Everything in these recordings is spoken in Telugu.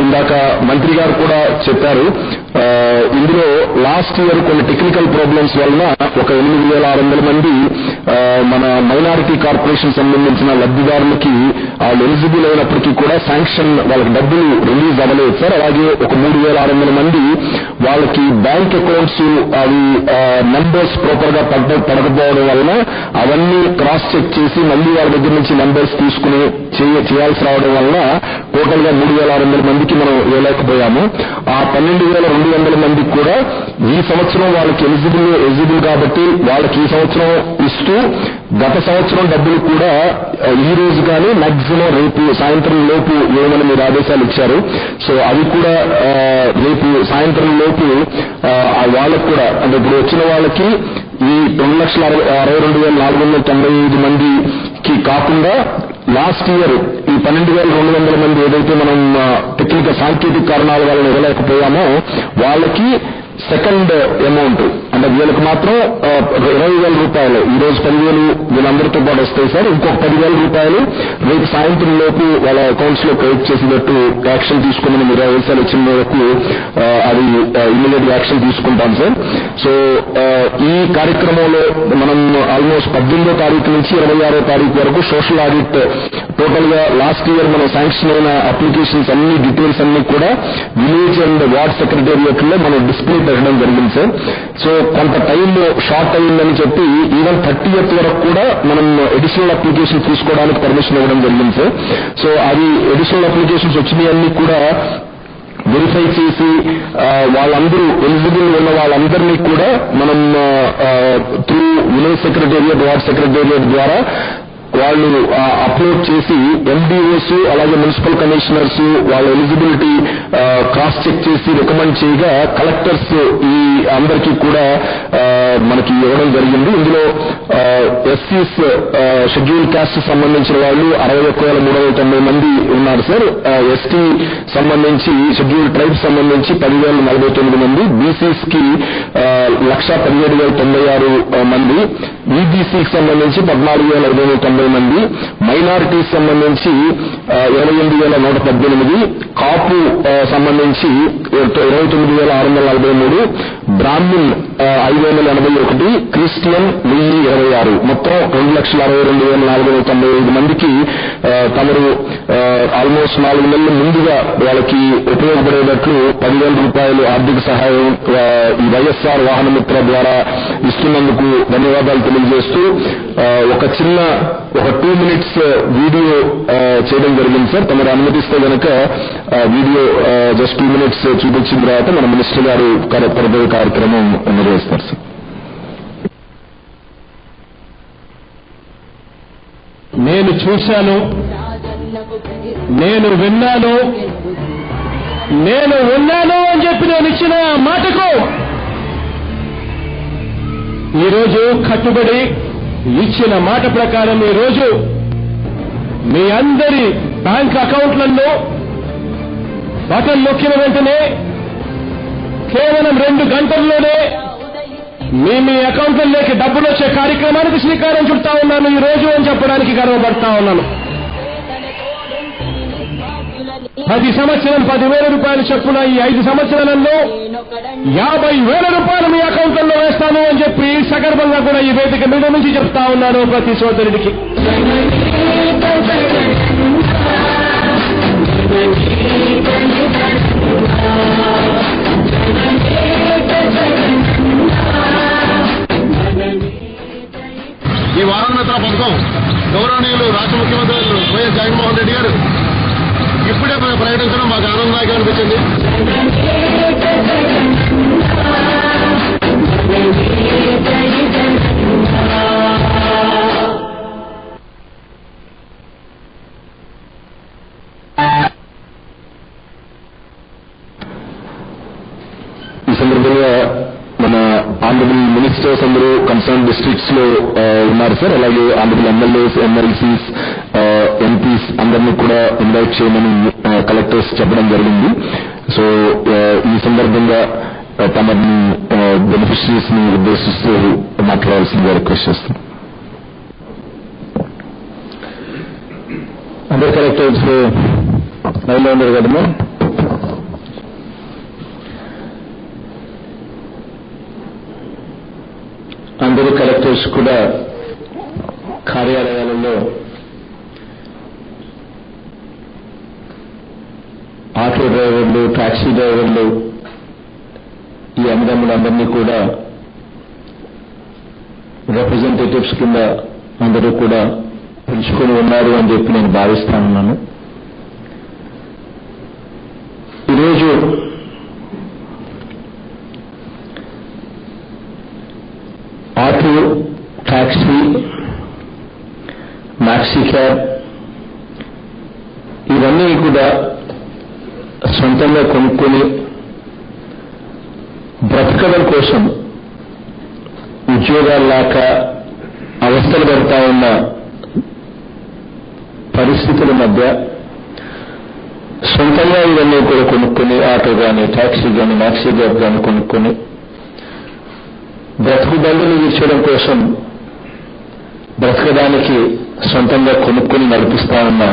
ఇందాక మంత్రి గారు కూడా చెప్పారు. ఇందులో లాస్ట్ ఇయర్ కొన్ని టెక్నికల్ ప్రాబ్లమ్స్ వలన ఒక 8,600 మంది మన మైనారిటీ కార్పొరేషన్ సంబంధించిన లబ్ధిదారులకి వాళ్ళు ఎలిజిబుల్ అయినప్పటికీ కూడా శాంక్షన్ వాళ్ళకి డబ్బులు రిలీజ్ అవ్వలేదు సార్. అలాగే ఒక 3,600 మంది వాళ్ళకి బ్యాంక్ అకౌంట్స్ అవి నంబర్స్ ప్రాపర్ గా పడకపోవడం వలన అవన్నీ క్రాస్ చెక్ చేసి మళ్లీ వాళ్ళ దగ్గర నుంచి నంబర్స్ తీసుకుని చేయాల్సి రావడం వలన టోటల్ గా 3,600 మందికి మనం వేయలేకపోయాము. ఆ 12,200 మందికి కూడా ఈ సంవత్సరం వాళ్ళకి ఎలిజిబుల్ కాబట్టి వాళ్ళకి ఈ సంవత్సరం ఇస్తూ గత సంవత్సరం డబ్బులు కూడా ఈ రోజు కానీ మాక్సిమం రేపు సాయంత్రం లోపు ఏమని మీరు ఆదేశాలు ఇచ్చారు. సో అవి కూడా రేపు సాయంత్రం లోపు వాళ్ళకు కూడా అంటే ఇప్పుడు వచ్చిన వాళ్ళకి ఈ 2,62,495 మందికి కాకుండా లాస్ట్ ఇయర్ ఈ 12,200 మంది ఏదైతే మనం టెక్నికల్ సాంకేతిక కారణాల వల్ల ఇవ్వలేకపోయామో వాళ్ళకి సెకండ్ అమౌంట్ అంటే వీళ్ళకి మాత్రం 20,000 రూపాయలు ఈ రోజు 10,000 వీళ్ళందరితో పాటు వస్తాయి సార్. ఇంకొక 10,000 రూపాయలు రేపు సాయంత్రం లోపు వాళ్ళ అకౌంట్స్ లో క్రెడిట్ చేసేటట్టు యాక్షన్ తీసుకోమని మీరు ఆదేశాలు వచ్చిన వరకు అది ఇమ్మీడియట్ యాక్షన్ తీసుకుంటాం సార్. సో ఈ కార్యక్రమంలో మనం ఆల్మోస్ట్ 18వ తారీఖు నుంచి 26వ తారీఖు వరకు సోషల్ ఆడిట్ టోటల్ గా లాస్ట్ ఇయర్ మనం శాంక్షన్ అయిన అప్లికేషన్స్ అన్ని డీటెయిల్స్ అన్ని కూడా విలేజ్ అండ్ వార్డ్ సెక్రటేరియట్ లో మనం డిస్ప్లే పెట్టడం జరిగింది సార్. సో కొంత టైం షార్ట్ అయిందని చెప్పి ఈవెన్ 30th వరకు కూడా మనం అడిషనల్ అప్లికేషన్ తీసుకోవడానికి పర్మిషన్ ఇవ్వడం జరిగింది సార్. సో అది అడిషనల్ అప్లికేషన్స్ వచ్చినాయన్నీ కూడా వెరిఫై చేసి వాళ్ళందరూ ఎలిజిబుల్ ఉన్న వాళ్ళందరినీ కూడా మనం through village secretariat ward secretariat ద్వారా వాళ్ళు అప్లోడ్ చేసి ఎండిఓస్ అలాగే మున్సిపల్ కమిషనర్స్ వాళ్ళ ఎలిజిబిలిటీ క్రాస్ చెక్ చేసి రికమెండ్ చేయగా కలెక్టర్స్ ఈ అందరికీ కూడా మనకి ఇవ్వడం జరిగింది. ఇందులో ఎస్సీస్ షెడ్యూల్ క్యాస్ట్ సంబంధించిన వాళ్ళు 61,390 మంది ఉన్నారు సార్. ఎస్టీ సంబంధించి షెడ్యూల్ ట్రైబ్ సంబంధించి 10,049 మంది, బీసీస్ కి 1,17,096 మంది, ఈబీసీకి సంబంధించి 14,590 మంది, మైనారిటీస్ సంబంధించి 28,118, కాపు సంబంధించి 29,643, బ్రాహ్మిన్ 5,081, క్రిస్టియన్ 1,026, మొత్తం 2,62,495 మందికి తమరు ఆల్మోస్ట్ 4 నెలల ముందుగా వాళ్ళకి ఉపయోగపడేటట్లు 10,000 రూపాయలు ఆర్థిక సహాయం ఈ వైఎస్ఆర్ వాహన మిత్ర ద్వారా ఇస్తున్నందుకు ధన్యవాదాలు తెలియజేస్తూ ఒక 2 minutes వీడియో చేయడం జరిగింది సార్. తమరు అనుమతిస్తే కనుక వీడియో జస్ట్ 2 minutes చూపించిన తర్వాత మన మినిస్టర్ గారు పరదవి కార్యక్రమం నిర్వహిస్తారు సార్. నేను చూశాను, నేను విన్నాను, నేను ఉన్నాను అని చెప్పి నేను ఇచ్చిన మాటకు ఈరోజు కట్టుబడి ఇచ్చిన మాట ప్రకారం ఈరోజు మీ అందరి బ్యాంక్ అకౌంట్లలో బటన్ నొక్కిన వెంటనే కేవలం 2 గంటల్లోనే మీ అకౌంట్లలోకి డబ్బులు వచ్చే కార్యక్రమానికి శ్రీకారం చుడతా ఉన్నాను ఈ రోజు అని చెప్పడానికి గర్వపడతా ఉన్నాను. ప్రతి సంవత్సరం 10,000 రూపాయలు చొప్పున ఈ 5 సంవత్సరాలలో 50,000 రూపాయలు మీ అకౌంట్లలో వేస్తాను అని చెప్పి సగర్భంగా కూడా ఈ వేదిక మీద నుంచి చెప్తా ఉన్నాను ప్రతి సోదరుడికి. ఈ వారం మిత్ర పథకం గౌరవనీయులు రాష్ట్ర ముఖ్యమంత్రి వైఎస్ జగన్మోహన్ రెడ్డి గారు ఇప్పుడే ప్రకటించడం మాకు ఆనందంగా అనిపించింది. ఈ సందర్భంగా మన ఆనరబుల్ మినిస్టర్స్ అందరూ కన్సర్న్ డిస్ట్రిక్ట్స్ లో ఉన్నారు సార్. అలాగే ఆనరబుల్ ఎమ్మెల్యేస్, ఎమ్మెల్సీస్, ఎంపీస్ అందరినీ కూడా ఇన్వైట్ చేయమని కలెక్టర్స్ చెప్పడం జరిగింది. సో ఈ సందర్భంగా తమని బెనిఫిషరీస్ ని ఉద్దేశిస్తూ మాట్లాడాల్సిందిగా రిక్వెస్ట్ చేస్తాం. అందరు కలెక్టర్స్ లైన్లో ఉన్నారు కదమ్మా. ఆఫీసర్స్ కూడా కార్యాలయాలలో ఆటో డ్రైవర్లు, టాక్సీ డ్రైవర్లు, ఈ అన్నదమ్ములందరినీ కూడా రిప్రజెంటేటివ్స్ కింద అందరూ కూడా పిలుచుకొని ఉన్నారు అని చెప్పి నేను భావిస్తానున్నాను. ఈరోజు ఆటో, టాక్సీ, మ్యాక్సీ క్యాబ్ ఇవన్నీ కూడా సొంతంగా కొనుక్కొని బ్రతకడం కోసం ఉద్యోగాలు లేక అవస్థలు పడతా ఉన్న పరిస్థితుల మధ్య సొంతంగా ఇవన్నీ కూడా కొనుక్కొని ఆటో కానీ, టాక్సీ కానీ, మ్యాక్సీ క్యాబ్ కానీ కొనుక్కొని బ్రతుకు బంధులు తీర్చడం కోసం బ్రతకడానికి సొంతంగా కొనుక్కొని నడిపిస్తా ఉన్న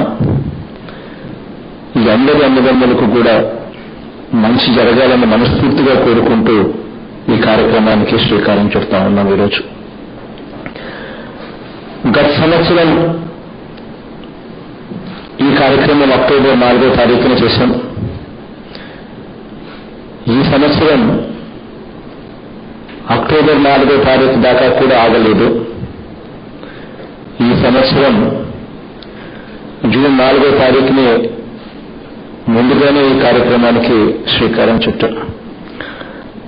ఈ అందరి అన్నదమ్ములకు కూడా మంచి జరగాలని మనస్ఫూర్తిగా కోరుకుంటూ ఈ కార్యక్రమానికి శ్రీకారం చుడతా ఉన్నాం. ఈరోజు గత సంవత్సరం ఈ కార్యక్రమం అక్టోబర్ 4వ తారీఖున చేశాం. ఈ సంవత్సరం అక్టోబర్ 4వ తారీఖు దాకా కూడా ఆగలేదు. ఈ సంవత్సరం జూన్ 4వ తారీఖుని ముందుగానే ఈ కార్యక్రమానికి శ్రీకారం చుట్టాం.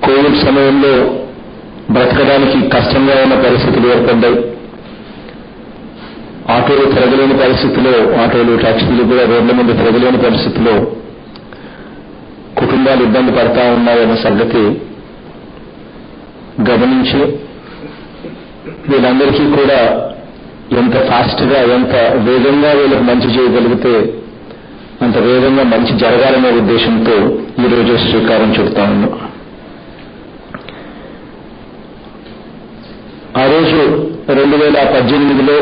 కోవిడ్ సమయంలో బ్రతకడానికి కష్టంగా ఉన్న పరిస్థితులు ఏర్పడ్డాయి. ఆటోలు తిరగలేని పరిస్థితిలో, ఆటోలు, టాక్సీలు కూడా రోడ్ల మీద తిరగలేని పరిస్థితిలో కుటుంబాలు ఇబ్బంది పడతా ఉన్నాయన్న సంగతి గమనించి వీళ్ళందరికీ కూడా ఎంత ఫాస్ట్గా, ఎంత వేగంగా వీళ్ళకి మంచి చేయగలిగితే అంత వేగంగా మంచి జరగాలనే ఉద్దేశంతో ఈరోజు శ్రీకారం చుడతా ఉన్నాం. ఆ రోజు 2018లో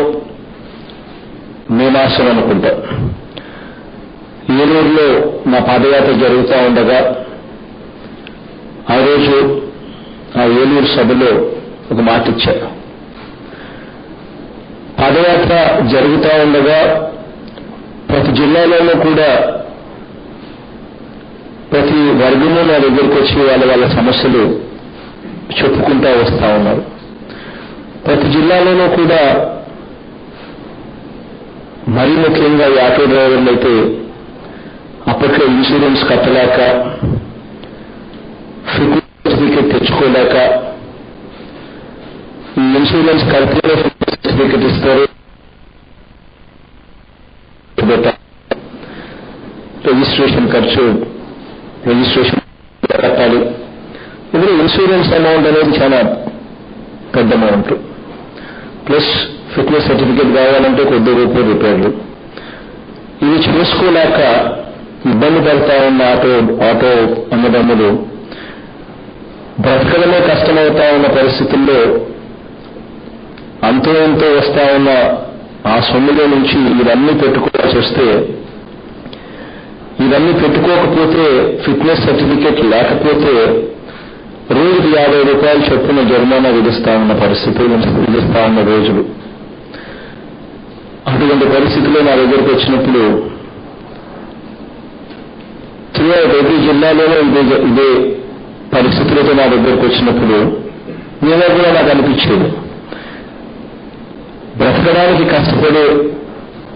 మే మాసం అనుకుంటా ఏలూరులో నా పాదయాత్ర జరుగుతూ ఉండగా ఆ రోజు ఆ ఏలూరు సభలో ఒక మాట ఇచ్చారు. పాదయాత్ర జరుగుతూ ఉండగా ప్రతి జిల్లాలోనూ కూడా ప్రతి వర్గము నా దగ్గరికి వచ్చి వాళ్ళ సమస్యలు చెప్పుకుంటూ వస్తూ ఉన్నారు. ప్రతి జిల్లాలోనూ కూడా మరీ ముఖ్యంగా ఈ ఆటో డ్రైవర్లు అయితే అప్పట్లో ఇన్సూరెన్స్ కట్టలేక, సర్టిఫికేట్ తెచ్చుకోలేక, ఈ ఇన్సూరెన్స్ కడితేనే సర్టిఫికేట్ ఇస్తారు, రిజిస్ట్రేషన్ ఖర్చు, రిజిస్ట్రేషన్ కట్టాలి. ఇప్పుడు ఇన్సూరెన్స్ అమౌంట్ అనేది చాలా పెద్ద అమౌంట్, ప్లస్ ఫిట్నెస్ సర్టిఫికేట్ కావాలంటే కొద్ది రూపాయలు రిపేర్లు. ఇవి చేసుకోలేక ఇబ్బంది పడతా ఉన్న ఆటో అన్నదమ్ములు బ్రతకడమే కష్టమవుతా ఉన్న పరిస్థితుల్లో అంతో ఎంతో వస్తా ఉన్న ఆ సొమ్ములో నుంచి ఇవన్నీ పెట్టుకోవాల్సి వస్తే, ఇవన్నీ పెట్టుకోకపోతే, ఫిట్నెస్ సర్టిఫికేట్ లేకపోతే రోజుకి 50 రూపాయలు చొప్పున జరిమానా విధిస్తా ఉన్న పరిస్థితులు, విధిస్తా ఉన్న రోజులు. అటువంటి పరిస్థితుల్లో నా దగ్గరికి వచ్చినప్పుడు ప్రతి జిల్లాలోనే ఇదే పరిస్థితులతో నా దగ్గరకు వచ్చినప్పుడు నేనే కూడా నాకు అనిపించేది, బ్రతకడానికి కష్టపడి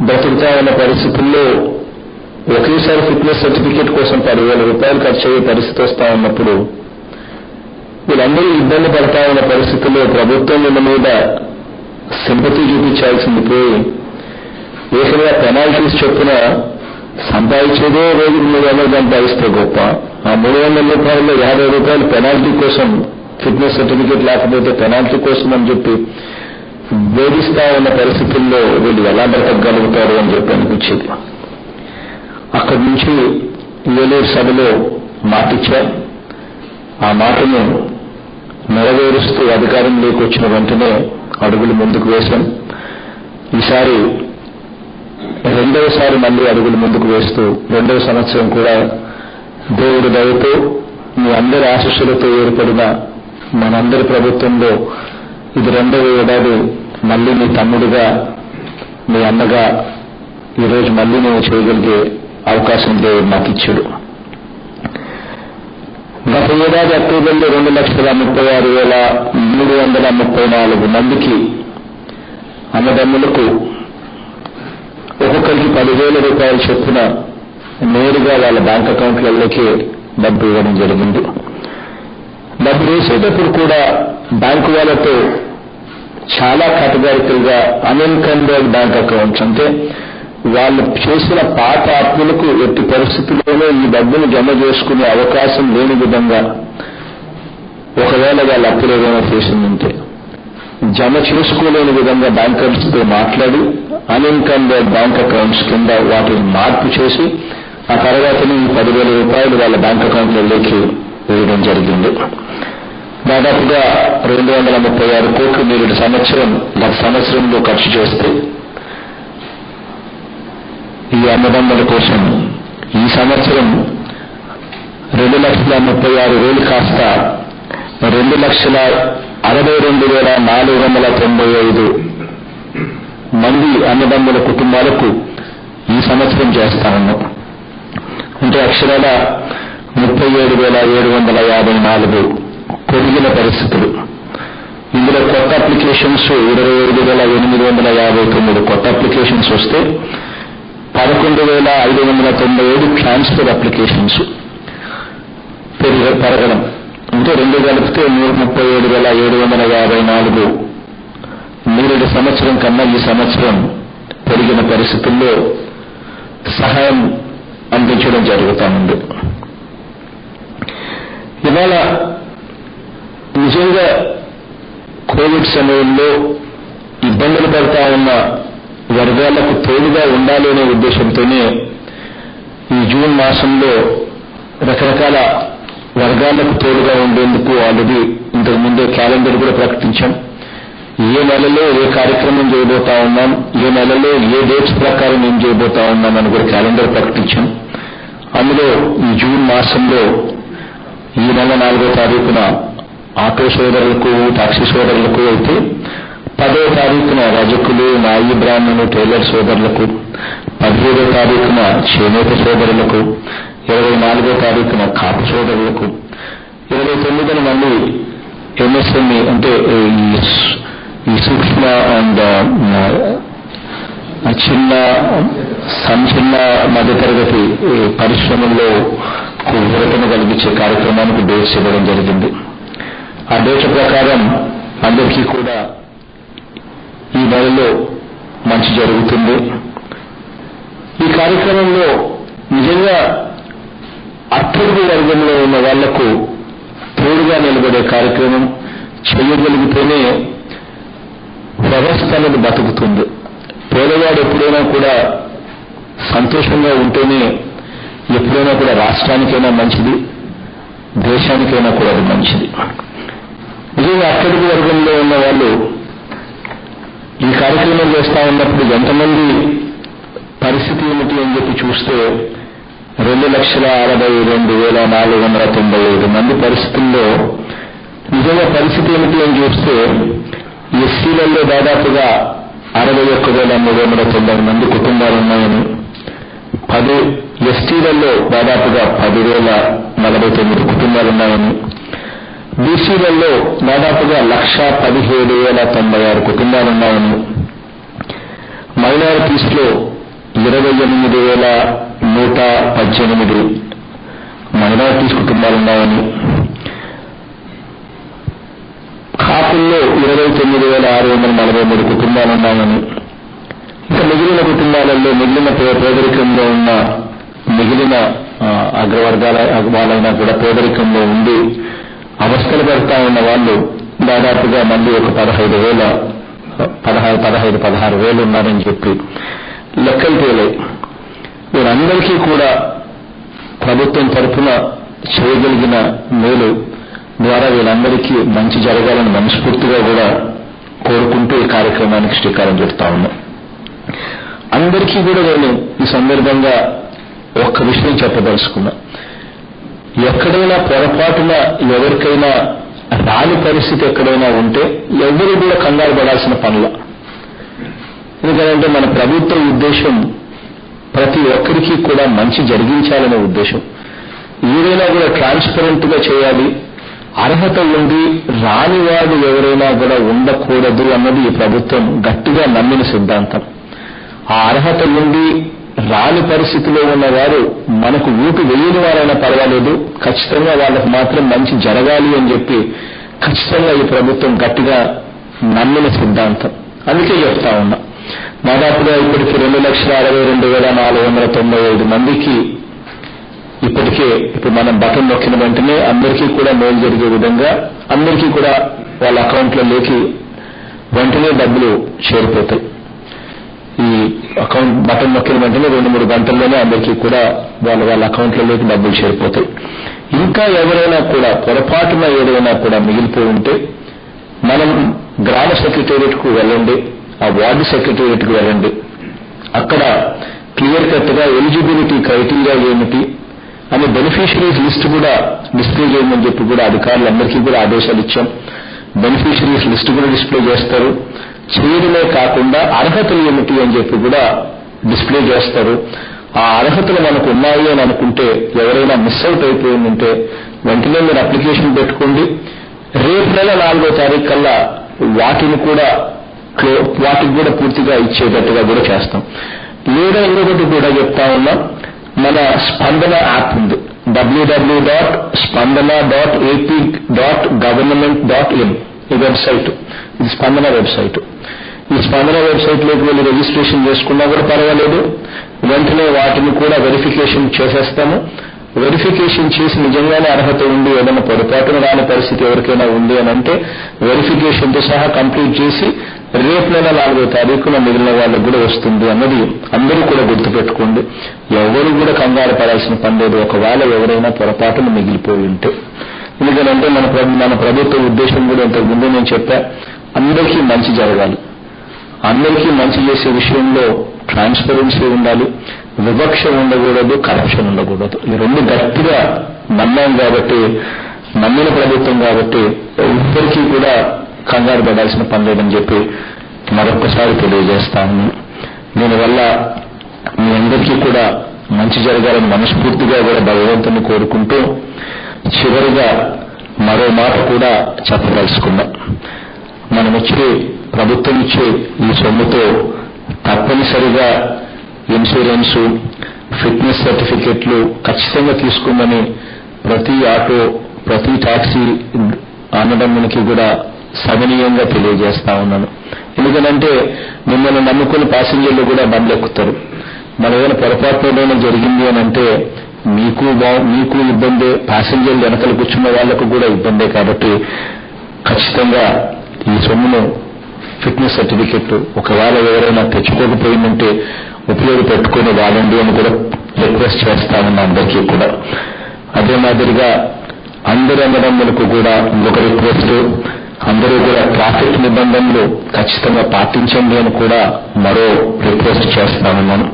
బ్రతుకుతా ఉన్న పరిస్థితుల్లో ఒకేసారి ఫిట్నెస్ సర్టిఫికేట్ కోసం 10,000 రూపాయలు ఖర్చు అయ్యే పరిస్థితి వస్తా ఉన్నప్పుడు వీళ్ళందరూ ఇబ్బంది పడతా ఉన్న పరిస్థితుల్లో ప్రభుత్వం వీళ్ళ మీద సింపతి చూపించాల్సింది పోయి ఏకంగా పెనాల్టీస్ చొప్పున సంపాదించేదే రోజు 300 సంపాదిస్తే గొప్ప, ఆ 300 రూపాయల్లో 50 రూపాయలు పెనాల్టీ కోసం, ఫిట్నెస్ సర్టిఫికేట్ లేకపోతే పెనాల్టీ కోసం అని చెప్పి వేధిస్తా ఉన్న పరిస్థితుల్లో వీళ్ళు ఎలా బ్రతకగలుగుతారు అని చెప్పి అనిపించింది. అక్కడి నుంచి ఏలూరు సభలో మాటిచ్చా. ఆ మాటను నెరవేరుస్తూ అధికారంలోకి వచ్చిన వెంటనే అడుగులు ముందుకు వేశాం. ఈసారి రెండవసారి మళ్ళీ అడుగులు ముందుకు వేస్తూ 2వ సంవత్సరం కూడా దేవుడి దయతో మీ అందరి ఆశీస్సులతో ఏర్పడిన మనందరి ప్రభుత్వంలో ఇది రెండవ ఏడాది మళ్ళీ నీ తమ్ముడుగా మీ అన్నగా ఈరోజు మళ్ళీ నేను చేయగలిగే అవకాశం దేవుడు నాకు ఇచ్చాడు. గత ఏడాది అక్టోబర్లో 2,36,334 మందికి అన్నదమ్ములకు ఒక్కొక్కరికి 10,000 రూపాయలు చొప్పున నేరుగా వాళ్ళ బ్యాంక్ అకౌంట్లలోకి డబ్బు ఇవ్వడం జరిగింది. డబ్బు వేసేటప్పుడు కూడా బ్యాంకు వాళ్ళతో చాలా కేటగారికల్గా అన్ఇన్కంబర్డ్ బ్యాంక్ అకౌంట్స్, అంటే వాళ్ళు చేసిన పాత అప్పులకు ఎట్టి పరిస్థితుల్లోనూ ఈ డబ్బును జమ చేసుకునే అవకాశం లేని విధంగా, ఒకవేళ వాళ్ళ అప్పులు ఏదైనా చేసిందంటే జమ చేసుకోలేని విధంగా బ్యాంకర్స్తో మాట్లాడి అన్ఇన్కంబర్డ్ బ్యాంక్ అకౌంట్స్ కింద వాటిని మార్పు చేసి ఆ తర్వాతనే ఈ 10,000 రూపాయలు వాళ్ళ బ్యాంక్ అకౌంట్లలోకి వేయడం జరిగింది. దాదాపుగా 236 కోట్లు మీరు గత సంవత్సరంలో ఖర్చు చేస్తే ఈ అన్నదమ్ముల కోసం ఈ సంవత్సరం 2,36,000 కాస్త 2,62,495 మంది అన్నదమ్ముల కుటుంబాలకు ఈ సంవత్సరం చేస్తా ఉన్నాం. అంటే అక్షరాల 37,754 పెరిగిన పరిస్థితులు. ఇందులో కొత్త అప్లికేషన్స్ 25,859 కొత్త అప్లికేషన్స్ వస్తే 11,597 ట్రాన్స్ఫర్ అప్లికేషన్స్ పెరగడం. అంటే రెండు కలిపితే 37,754 నేరేడు సంవత్సరం కన్నా ఈ సంవత్సరం పెరిగిన పరిస్థితుల్లో సహాయం అందించడం జరుగుతూ ఉంది. ఇవాళ నిజంగా కోవిడ్ సమయంలో ఇబ్బందులు పడతా ఉన్న వర్గాలకు తోడుగా ఉండాలి అనే ఉద్దేశంతోనే ఈ జూన్ మాసంలో రకరకాల వర్గాలకు తోడుగా ఉండేందుకు ఆల్రెడీ ఇంతకుముందే క్యాలెండర్ కూడా ప్రకటించాం. ఏ నెలలో ఏ కార్యక్రమం చేయబోతా ఉన్నాం, ఏ నెలలో ఏ డేట్స్ ప్రకారం ఏం చేయబోతా ఉన్నాం అని కూడా క్యాలెండర్ ప్రకటించాం. అందులో ఈ జూన్ మాసంలో ఈ నెల 4వ తారీఖున ఆటో సోదరులకు, టాక్సీ సోదరులకు అయితే 10వ తారీఖున రజకులు, నాయి బ్రాహ్మణులు, టైలర్ సోదరులకు, 17వ తారీఖున చేనేత సోదరులకు, 24వ తారీఖున కాపు సోదరులకు, 29న మళ్ళీ ఎంఎస్ఎంఈ అంటే ఈ సూక్ష్మ అండ్ చిన్న మధ్యతరగతి పరిశ్రమల్లో ఊరటను కలిగించే కార్యక్రమానికి డేట్స్ ఇవ్వడం జరిగింది. ఆ డేట్ల ప్రకారం అందరికీ కూడా ఈ నెలలో మంచి జరుగుతుంది. ఈ కార్యక్రమంలో నిజంగా అట్టడుగు వర్గంలో ఉన్న వాళ్లకు తోడుగా నిలబడే కార్యక్రమం చేయగలిగితేనే వ్యవస్థ అనేది బతుకుతుంది. పేదవాడు ఎప్పుడైనా కూడా సంతోషంగా ఉంటేనే ఎప్పుడైనా కూడా రాష్ట్రానికైనా మంచిది, దేశానికైనా కూడా అది మంచిది. నిజంగా అట్టడుగు వర్గంలో ఉన్న వాళ్ళు ఈ కార్యక్రమం చేస్తా ఉన్నప్పుడు ఎంతమంది పరిస్థితి ఏమిటి అని చెప్పి చూస్తే 2,62,495 మంది పరిస్థితుల్లో నిజంగా పరిస్థితి ఏమిటి అని చూస్తే ఎస్సీలలో దాదాపుగా 61,390 మంది కుటుంబాలు ఉన్నాయని, 10 ఎస్టీలలో దాదాపుగా 10,049 కుటుంబాలున్నాయని, బీసీలలో దాదాపుగా 1,17,096 కుటుంబాలున్నాయని, మైనారిటీస్లో 28,118 మైనారిటీస్ కుటుంబాలున్నాయని, కాపుల్లో 29,643 కుటుంబాలున్నాయని, ఇంకా మిగిలిన కుటుంబాలలో మిగిలిన పేదరికంలో ఉన్న మిగిలిన అగ్రవర్గాల వాళ్ళైనా కూడా పేదరికంలో ఉండి అవస్థలు పడతా ఉన్న వాళ్ళు దాదాపుగా మళ్ళీ ఒక 16,000 ఉన్నారని చెప్పి లెక్కలు తేలాయి. వీరందరికీ కూడా ప్రభుత్వం తరఫున చేయగలిగిన మేలు ద్వారా వీళ్ళందరికీ మంచి జరగాలని మనస్ఫూర్తిగా కూడా కోరుకుంటూ ఈ కార్యక్రమానికి శ్రీకారం చుడతా ఉన్నాం. అందరికీ కూడా నేను ఈ సందర్భంగా ఒక్క విషయం చెప్పదలుచుకున్నా. ఎక్కడైనా పొరపాటున ఎవరికైనా రాని పరిస్థితి ఎక్కడైనా ఉంటే ఎవరు కూడా కంగారు పడాల్సిన పనుల. ఎందుకంటే మన ప్రభుత్వ ఉద్దేశం ప్రతి ఒక్కరికి కూడా మంచి జరిగించాలనే ఉద్దేశం. ఏదైనా కూడా ట్రాన్స్పరెంట్ గా చేయాలి, అర్హత ఉండి రానివాడు ఎవరైనా కూడా ఉండకూడదు అన్నది ఈ ప్రభుత్వం గట్టిగా నమ్మిన సిద్ధాంతం. ఆ అర్హత ఉండి రాని పరిస్థితిలో ఉన్నవారు మనకు ఊటు వేయని వారైనా పర్వాలేదు, ఖచ్చితంగా వాళ్ళకు మాత్రం మంచి జరగాలి అని చెప్పి ఖచ్చితంగా ఈ ప్రభుత్వం గట్టిగా నమ్మిన సిద్ధాంతం. అందుకే చెప్తా ఉన్నా, దాదాపుగా ఇప్పటికి 2,62,495 మందికి ఇప్పటికే ఇప్పుడు మనం బటన్ నొక్కిన వెంటనే అందరికీ కూడా మేలు జరిగే విధంగా అందరికీ కూడా వాళ్ళ అకౌంట్లలోకి వెంటనే డబ్బులు చేరిపోతాయి. ఈ అకౌంట్ బటన్ నొక్కిన వెంటనే 2-3 గంటల్లోనే అందరికీ కూడా వాళ్ళ అకౌంట్లలోకి డబ్బులు చేరిపోతాయి. ఇంకా ఎవరైనా కూడా పొరపాటున ఏదైనా కూడా మిగిలిపోయి ఉంటే మనం గ్రామ సెక్రటేరియట్కు వెళ్ళండి, ఆ వార్డు సెక్రటేరియట్కు వెళ్ళండి. అక్కడ క్లియర్ కట్ గా ఎలిజిబిలిటీ క్రైటీరియా ఏమిటి అని బెనిఫిషరీస్ లిస్ట్ కూడా డిస్ప్లే చేయమని చెప్పి కూడా అధికారులందరికీ కూడా ఆదేశాలు ఇచ్చాం. బెనిఫిషరీస్ లిస్ట్ కూడా డిస్ప్లే చేస్తారు. చేయడమే కాకుండా అర్హతలు ఏమిటి అని చెప్పి కూడా డిస్ప్లే చేస్తారు. ఆ అర్హతలు మనకు ఉన్నాయి అని అనుకుంటే ఎవరైనా మిస్ అవుట్ అయిపోయిందంటే వెంటనే మీరు అప్లికేషన్ పెట్టుకోండి. రేపు నెల 4వ తారీఖు కల్లా వాటికి కూడా పూర్తిగా ఇచ్చేటట్టుగా కూడా చేస్తాం. లేదా ఇంకొకటి కూడా చెప్తా ఉన్నాం, మన స్పందన యాప్ ఉంది, www.spandana.ap.government.in ఈ వెబ్సైట్. ఇది స్పందన వెబ్సైట్. ఈ స్పందన వెబ్సైట్ లోకి వెళ్ళి రిజిస్ట్రేషన్ చేసుకున్నా కూడా పర్వాలేదు. వెంటనే వాటిని కూడా వెరిఫికేషన్ చేసేస్తాము. వెరిఫికేషన్ చేసి నిజంగానే అర్హత ఉంది, ఏదైనా పొరపాటున రాని పరిస్థితి ఎవరికైనా ఉంది అని అంటే వెరిఫికేషన్తో సహా కంప్లీట్ చేసి రేపు నెల 4వ తారీఖున మిగిలిన వాళ్ళకు కూడా వస్తుంది అన్నది అందరూ కూడా గుర్తుపెట్టుకోండి. ఎవరు కూడా కంగారు పడాల్సిన పని లేదు ఒకవేళ ఎవరైనా పొరపాటున మిగిలిపోయి ఉంటే. ఎందుకంటే మన ప్రభుత్వ ఉద్దేశం కూడా ఇంతకు ముందే నేను చెప్పా, అందరికీ మంచి జరగాలి. అందరికీ మంచి చేసే విషయంలో ట్రాన్స్పరెన్సీ ఉండాలి, వివక్ష ఉండకూడదు, కరప్షన్ ఉండకూడదు. ఈ రెండు గట్టిగా నమ్మాం కాబట్టి, నమ్మిన ప్రభుత్వం కాబట్టి ఇద్దరికీ కూడా కంగారు పడాల్సిన పని లేదని చెప్పి మరొకసారి తెలియజేస్తాను. దీనివల్ల మీ అందరికీ కూడా మంచి జరగాలని మనస్ఫూర్తిగా కూడా భగవంతుని కోరుకుంటూ చివరిగా మరో మాట కూడా చెప్పదలుచుకున్నాం. మనం ఇచ్చే ప్రభుత్వం ఇచ్చే ఈ సొమ్ముతో తప్పనిసరిగా ఇన్సూరెన్సు, ఫిట్నెస్ సర్టిఫికెట్లు ఖచ్చితంగా తీసుకోమని ప్రతి ఆటో, ప్రతి టాక్సీ అన్నదమ్మునికి కూడా సవినీయంగా తెలియజేస్తా ఉన్నాను. ఎందుకంటే మిమ్మల్ని నమ్ముకుని ప్యాసింజర్లు కూడా బండ్లు ఎక్కుతారు. మన ఏదైనా పొరపాటు ఏదైనా జరిగింది అని అంటే మీకు ఇబ్బందే, ప్యాసింజర్లు వెనకలు కూర్చున్న వాళ్లకు కూడా ఇబ్బందే. కాబట్టి ఖచ్చితంగా ఈ సొమ్మును ఫిట్నెస్ సర్టిఫికెట్ ఒకవేళ ఎవరైనా తెచ్చుకోకపోయిందంటే ఉపయోగపెట్టుకుని వాడండి అని కూడా రిక్వెస్ట్ చేస్తామన్న అందరికీ కూడా. అదే మాదిరిగా అందరి అన్నదమ్ములకు కూడా ఇంకొక రిక్వెస్ట్, అందరూ కూడా ట్రాఫిక్ నిబంధనలు ఖచ్చితంగా పాటించండి అని కూడా మరో రిక్వెస్ట్ చేస్తామన్నాను.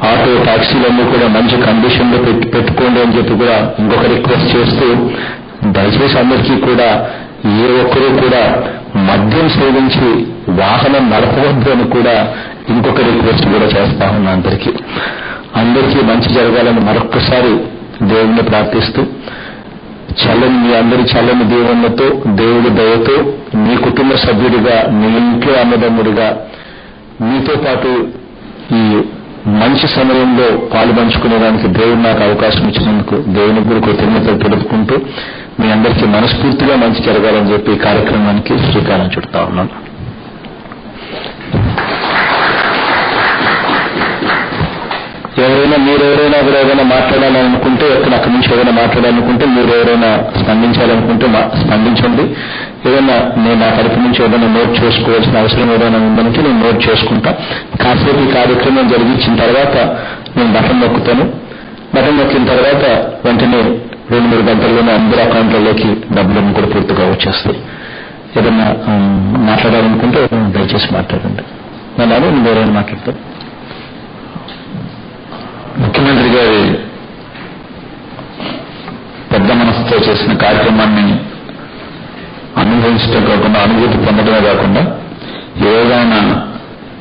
ఆటో, టాక్సీలన్నీ కూడా మంచి కండిషన్ లో పెట్టుకోండి అని చెప్పి కూడా ఇంకొక రిక్వెస్ట్ చేస్తూ, దయచేసి అందరికీ కూడా ఏ ఒక్కరూ కూడా మద్యం సేవించి వాహనం నడపవద్దు అని కూడా ఇంకొక రిక్వెస్ట్ కూడా చేస్తా ఉన్నా. అందరికీ మంచి జరగాలని మరొక్కసారి దేవుణ్ణి ప్రార్థిస్తూ, మీ అందరి చల్లని దీవెనలతో, దేవుడి దయతో మీ కుటుంబ సభ్యుడిగా, మీ ఇంట్లో అన్నదమ్ముడిగా మీతో పాటు ఈ మంచి సమయంలో పాలు పంచుకునేదానికి దేవుడు నాకు అవకాశం ఇచ్చినందుకు దేవుని కూడా కృతజ్ఞతలు తెలుపుకుంటూ మీ అందరికీ మనస్ఫూర్తిగా మంచి జరగాలని చెప్పి ఈ కార్యక్రమానికి శ్రీకారం చుడతా ఉన్నాను. మీరెవరైనా కూడా ఏదైనా మాట్లాడాలనుకుంటే, అక్కడి నుంచి ఏదైనా మాట్లాడాలనుకుంటే, మీరు ఎవరైనా స్పందించాలనుకుంటే స్పందించండి. ఏదైనా నేను నా తరపు నుంచి ఏదైనా నోట్ చేసుకోవాల్సిన అవసరం ఏదైనా ఉందంటే నేను నోట్ చేసుకుంటా. కాసేపు ఈ కార్యక్రమం జరిగించిన తర్వాత నేను బటన్ నొక్కుతాను. బటన్ నొక్కిన తర్వాత వెంటనే 2-3 గంటల్లోనే అందరి అకౌంట్లలోకి డబ్బులన్నీ కూడా పూర్తిగా వచ్చేస్తాయి. ఏదైనా మాట్లాడాలనుకుంటే దయచేసి మాట్లాడండి. నేను ఎవరైనా మాట్లాడతాను. ముఖ్యమంత్రి గారి పెద్ద మనసుతో చేసిన కార్యక్రమాన్ని అనుభవించడం కాకుండా అనుభూతి పొందడమే కాకుండా ఈ రోజు ఆయన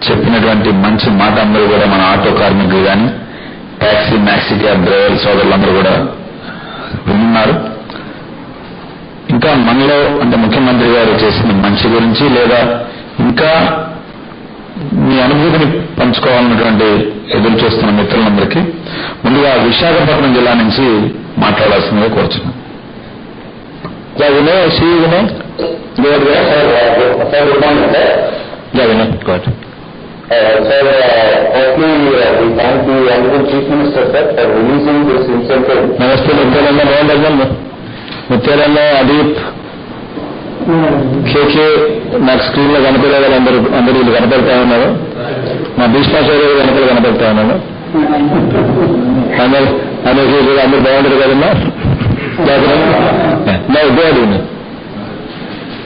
చెప్పినటువంటి మంచి మాట అందరూ కూడా మన ఆటో కార్మికులు కానీ టాక్సీ మ్యాక్సీ క్యాబ్ డ్రైవర్ సోదరులందరూ కూడా విన్నారు. ఇంకా మనలో అంటే ముఖ్యమంత్రి గారు చేసిన మంచి గురించి లేదా ఇంకా మీ అనుభూతిని పంచుకోవాలన్నటువంటి ఎదురు చూస్తున్న మిత్రులందరికీ ముందుగా విశాఖపట్నం జిల్లా నుంచి మాట్లాడాల్సిందిగా కోరుచున్నాం. Vinay Shri Vinay Sir, firstly, we thank the Honorable Chief Minister, sir, for releasing this incentive. నమస్తే ముత్యాలన్న, బాగుండగా ముత్యాలన్న, అదీప్, కేకే నాకు స్క్రీన్ లో కనపడేవాళ్ళు అందరూ వీళ్ళు కనపడతా ఉన్నారు. మా భీష్మాచార్య కనపడతా ఉన్నాను. అందరూ బాగుంటారు కదమ్మా.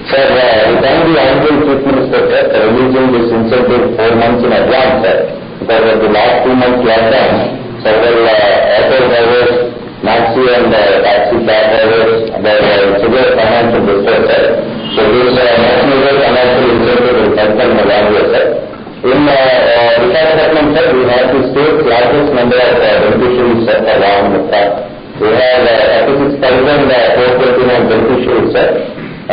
Sir, we thank the Honorable Chief Minister, sir, for releasing this incentive 4 months in advance, sir. Because of the last 2 months lockdown, several auto drivers, taxi and taxi cab drivers, their severe financial distress, sir. So this national financial incentive will help them along with, sir. In Visakhapatnam, sir, we have the state's largest number of beneficiaries, sir, along with that. We have 36,429 beneficiaries, sir.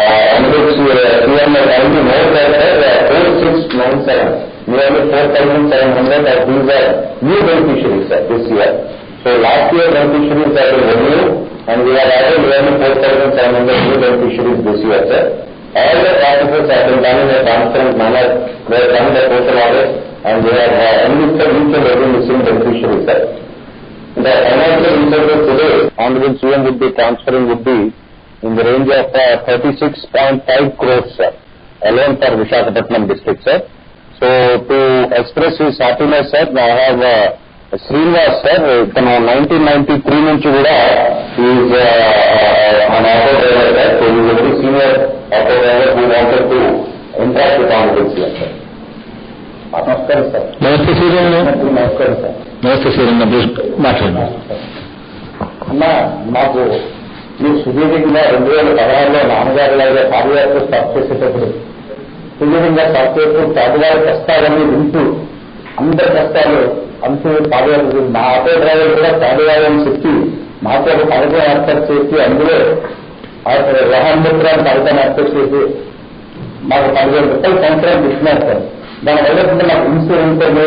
And which we are currently more than 4697, nearly 4,700 of these are new beneficiaries, sir, this year. So last year beneficiaries have been renewed, and we have added nearly 4,700 new beneficiaries this year, sir. All the processes have been done in a transparent manner. We have done the total audit, and we have enlisted each and every missing beneficiary, sir. The financial incentive today, Honorable CM would be transferring would be in the range of 36.5 crores, sir, alone for Visakhapatnam district, sir. So to express his happiness, sir, I have Srinivas, sir, 1993 నుంచి కూడా he is an auto driver, sir. So he is a very senior auto driver who wanted to interact with Honorable CM, sir. నమస్కారం సార్. నమస్తే సూర్యన్న. నమస్కారం సార్. నమస్తే సూర్యన్న, మాట్లాడండి. అన్నా, మాకు మీరు సుదీర్ఘంగా 2016లో నాన్నగారి లాగా పాదయాత్ర స్టార్ట్ చేసేటప్పుడు సుదీర్ఘంగా స్టార్ట్ చేస్తూ పేదవారి కష్టాలన్నీ వింటూ అందరి కష్టాలు అంటూ పాదయాత్ర మా ఆటో డ్రైవర్ కూడా పేదవాళ్ళని చెప్పి మాకు ఒక పథకం ఏర్పాటు చేసి అందులో వాహనమిత్రాన్ని పథకం ఏర్పాటు చేసి మాకు 15,000 రూపాయలు సంవత్సరానికి ఇస్తున్నారు సార్. దానివల్ల మాకు ఇన్సూరెన్స్ అని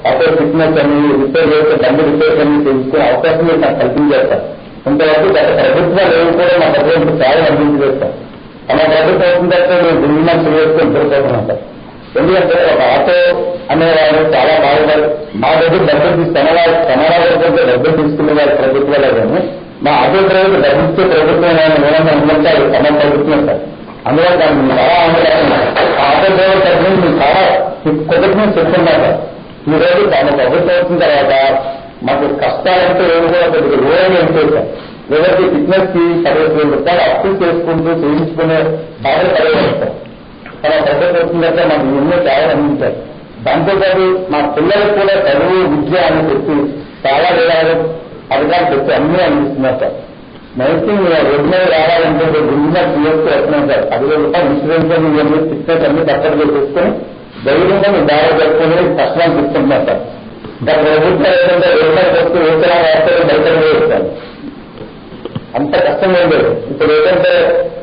ఆటో ఫిట్నెస్ అని రిపేర్ చేస్తే బండి రిపేర్ అని చేసుకునే అవకాశం మీరు నాకు కల్పించారు సార్. ఇంతవరకు గత ప్రభుత్వాలు ఏమి కూడా మా ప్రభుత్వం చాలా అందించలేదు సార్. మన ప్రభుత్వం అవుతుందంటే మేము దిగుమతి చేసుకుని కోరుకుంటున్నాం సార్. ఎందుకంటే ఒక ఆటో అనేవారు చాలా బాగున్నారు. మా దగ్గర డబ్బులు తనవాళ్ళ డబ్బులు తీసుకునే వారి ప్రభుత్వాలే కానీ మా ఆటో డ్రైవర్ డబ్బులతో ప్రభుత్వం ఏమైనా ఉందంటే అది తమ ప్రభుత్వం సార్. అందులో దాన్ని చాలా ఆందోళన ఆటో డ్రైవర్ తరఫు నుంచి మేము చాలా కొద్దిగా చెప్తున్నాం సార్. ఈ రోజు తమ ప్రభుత్వం వచ్చిన తర్వాత మాకు కష్టాలంటే ఏమి కూడా కొద్దిగా లోన్ ఏంటో సార్. ఎవరికి ఫిట్నెస్ కి 15,000 రూపాయలు అప్పు చేసుకుంటూ చేయించుకునే బాగా పడేవారు సార్. తన ప్రభుత్వం వచ్చిందంటే మాకు ఎన్నో చాలా అందించారు. దాంతోపాటు మా పిల్లలకు కూడా చదువు విద్య అని చెప్పి చాలా విధాలు పథకాలు పెట్టి అన్నీ అందిస్తున్నారు సార్. నైతింగ్ రోడ్డు మీద రావాలంటే గుండె పిఎస్కి వస్తున్నాం సార్. 10,000 రూపాయలు ఇన్సూరెన్స్ అని ఫిట్నెస్ అన్ని పక్కన చేసుకుని ధైర్యంగా మేము దారి జరుపుకుని కష్టాలు తీసుకుంటున్నాం సార్. గత ప్రభుత్వం ఏంటంటే వ్యవసాయ వస్తూ వ్యవసాయ వార్తలు బయట వేస్తాను అంత కష్టం ఏం లేదు. ఇప్పుడు ఏంటంటే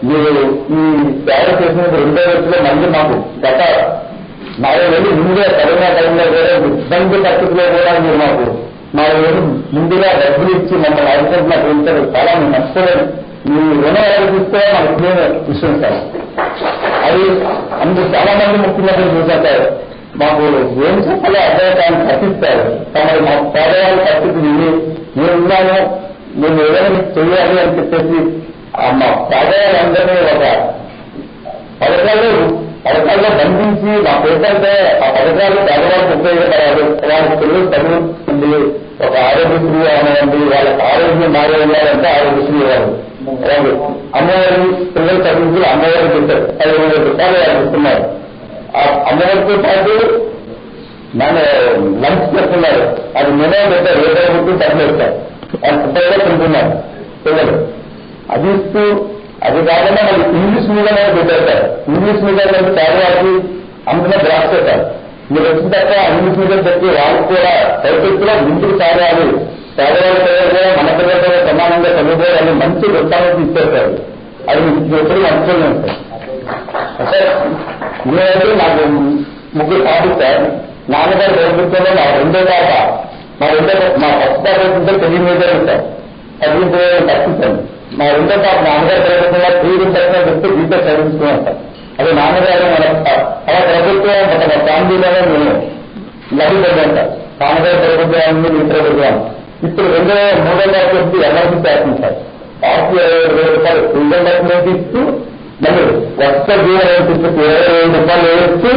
మీరు ఈ తయారు చేసిన 2వ రోజులో మళ్ళీ మాకు గత 4 నెలలు ముందే కరోనా టైంలో కూడా ఇబ్బంది పరిస్థితుల్లో కూడా మీరు మాకు 4 నెలలు ముందుగా డబ్బులు ఇచ్చి మమ్మల్ని ఆదుకుంటున్న పెంచారు. చాలా మేము నష్టపోలేదు. మీ రుణం ఆలోచిస్తే మాకు నేను విషయం సార్. అది అందుకు చాలా మంది ముఖ్యమంత్రులు చూసారు. మాకు ఏం చెప్పాలో అర్థాన్ని కట్టిస్తారు. తమరు మా పేదవాళ్ళ పరిస్థితి నేనున్నాను, నేను ఏదైనా చేయాలి అని చెప్పేసి మా పేదవాళ్ళందరినీ ఒక పథకాల్లో బంధించి మా పేదంటే ఆ పథకాలు పేదవాళ్ళకి ఉపయోగపడాలి. వాళ్ళ పిల్లలు చదువుతుంది, ఒక ఆరోగ్యశ్రీ అనండి, వాళ్ళకి ఆరోగ్యం బాగా ఉండాలంటే ఆరోగ్యశ్రీ ఇవ్వాలి. అమ్మవారి పిల్లలు చదువుకుని అమ్మవారికి పెట్టారు 15,000 రూపాయలు వాళ్ళు ఇస్తున్నారు. ఆ అమ్మవారితో పాటు నన్ను లంచ్ చేస్తున్నారు. అది నేనే పెట్టారు. 7 డబ్బులు వేస్తారు. వాళ్ళు 30 తింటున్నారు పిల్లలు. అది ఇస్తూ అది కాకుండా మళ్ళీ ఇంగ్లీష్ మీడియం పెట్టేస్తారు. ఇంగ్లీష్ మీడియం పేదవాళ్ళకి అందులో డ్రాఫ్ట్ పెట్టారు. మీరు వచ్చిన తర్వాత ఇంగ్లీష్ మీడియం పెట్టి వాళ్ళకి కూడా భవిష్యత్తులో ముందుకు సాగాలి, పేదవాళ్ళ పిల్లలు కూడా మన పిల్లలతో సమానంగా చదువుకోవాలని మంచి ఉత్సాహం ఇచ్చేస్తారు. అది ఎప్పుడు మంచిగా సార్. నేనైతే నాకు ముగ్గురు పాటు సార్. నాన్నగారు ప్రభుత్వంలో మా రెండో పాప మా ఫస్ట్ పాప తెలివి మీద సార్ చదివించే తప్పిస్తాను. మా రెండో పాప నాన్నగారు ప్రభుత్వంలో 3 రూపాయలు పెట్టి దీంతో చదివించుకున్నాం సార్. అది నాన్నగారు అలా ప్రభుత్వం మన ఫ్యామిలీలోనే మేము లభించాం సార్. నాన్నగారు ప్రభుత్వాన్ని ప్రభుత్వం ఇప్పుడు 3వ తరగతి ఎమర్జెన్సీ చేస్తుంది సార్. పార్టీ 20,000 రూపాయలు ఫ్రీడమ్ డాక్యుమెంట్ ఇస్తూ మళ్ళీ వర్ష జీవనం 27,000 రూపాయలు వేస్తూ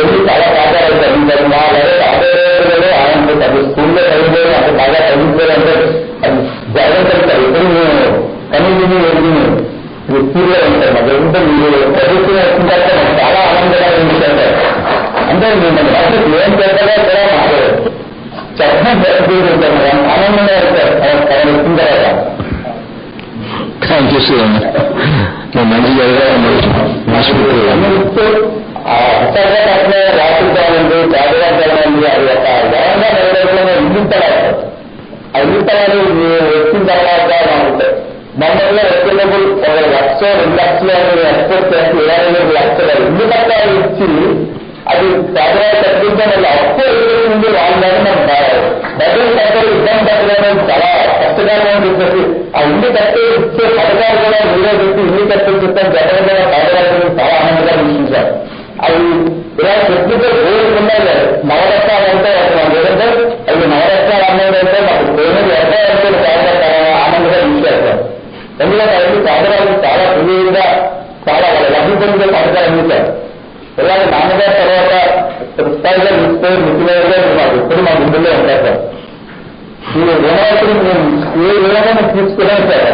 ఎన్ని చాలా బాగా చదివించారు. మా ఆదాయంలో ఆయన స్కూల్లో చదివించారు, అంత బాగా చదివించారంటే అది జగన్ చదువుతారు. ఎప్పుడు మేము కనీసం స్కూల్లో ఉంటారు. మాకు ఎంత మీరు చదువుతూ వస్తుంటారు. మాకు చాలా ఆనందంగా ఉంటారు. అంటే మిమ్మల్ని రాత్రి ఏం చేస్తారో కూడా మాకు చట్టం జరుగుతుంటారు. ఆనందంగా ఉంటారు వచ్చిన తర్వాత. Thank you sir. మంచిగా రాష్ట్రాలండి పేదవాళ్ళండి అది ఒక గౌరవంగా నెరవేర్చిన ఇల్లుతలాలు. ఆ ఇల్లుతలాలు వచ్చిన తర్వాత ఉంటాయి. మొన్నలో వచ్చినప్పుడు 1 లక్ష 2 లక్షలు ఎక్స్పోర్ట్ చేసి 25 లక్షలు ఇల్లు పట్టాలు ఇచ్చి అది పేదవాళ్ళు తగ్గించడం వల్ల అప్పు ముందు వాళ్ళని మనం డబ్బులు కట్టాలి ఇబ్బంది పట్టలేదు చాలా కష్టంగా చెప్పేసి ఆ ఇల్లు కట్టే ఇచ్చే పథకాలు కూడా మీరే పెట్టి ఇల్లు కట్టే చెప్తాం. జగన్ పేదవాళ్ళని చాలా ఆనందంగా చూపించారు. అవి ఇలా చెప్తుంటే రోజులు ఉన్నాయి కదా. నవరత్నాలు అంటే లేదంటే అవి నవరత్నాలు అన్నదంటే మాకు పేమెంట్ ఎంత అంటే ఆనందంగా చూసేస్తారు. ఎందుకంటే అవి పేదవాళ్ళకి చాలా తెలివిగా చాలా వాళ్ళ లబ్ధి పొందే పథకాలు అందించారు. ఇలాంటి నాన్నగారి తర్వాత ప్రస్తుతాలుగా చూస్తే ముఖ్యమైనగా మాకు ఎప్పుడు మా గుండెల్లో ఉంటారు సార్. మీరు రుణాలు మేము ఏ విధంగా తీసుకున్నాం సార్.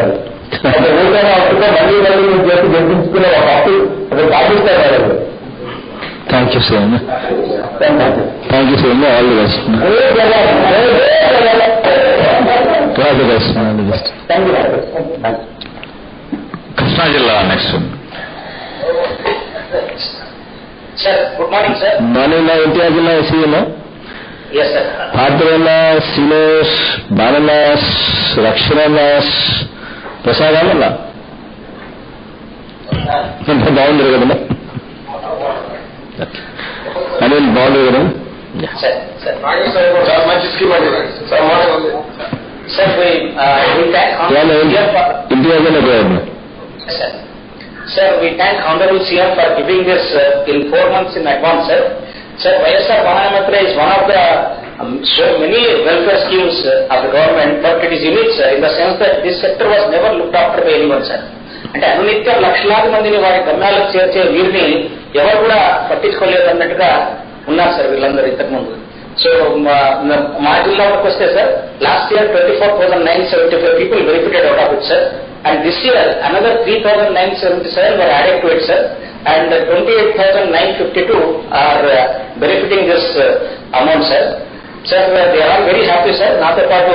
అది ఒక రూపాయలు అప్పుతో మళ్ళీ మేము చేసి గెలిపించుకునే ఒక అప్పు అది పాటిస్తారు సార్. అది thank you sir. Thank you sir. All the best. All the best. All the best. Krishna జిల్లా next. Sir good morning sir. Morning. NTR జిల్లా సీఎం. Yes sir. పాత్రల శ్రీనివాస్, బాలనాస్, రక్షణాస్, ప్రసాదాల బాగుంది కదమ్మా. అనిల్ బాగుంది కదా. Sir, we thank Honorable CM for giving this in 4 months in advance, sir. Sir, YSR Vahanamatra is one of the so many welfare schemes of the government, but it is unique, sir, in the sense that this sector was never looked after by anyone, sir. అంటే అనునిత్యం లక్షలాది మందిని వారి గమ్యాలకు చేర్చే వీరిని ఎవరు కూడా పట్టించుకోలేదు అన్నట్టుగా ఉన్నారు సార్ వీళ్ళందరూ ఇంతకుముందు. సో మా జిల్లా వరకు వస్తే sir last year 24,975 people benefited out of it, sir. And this year another 3,977 were added to it, sir. And 28,952 are benefiting this amount, sir. Sir, they are very happy, sir. నాతో పాటు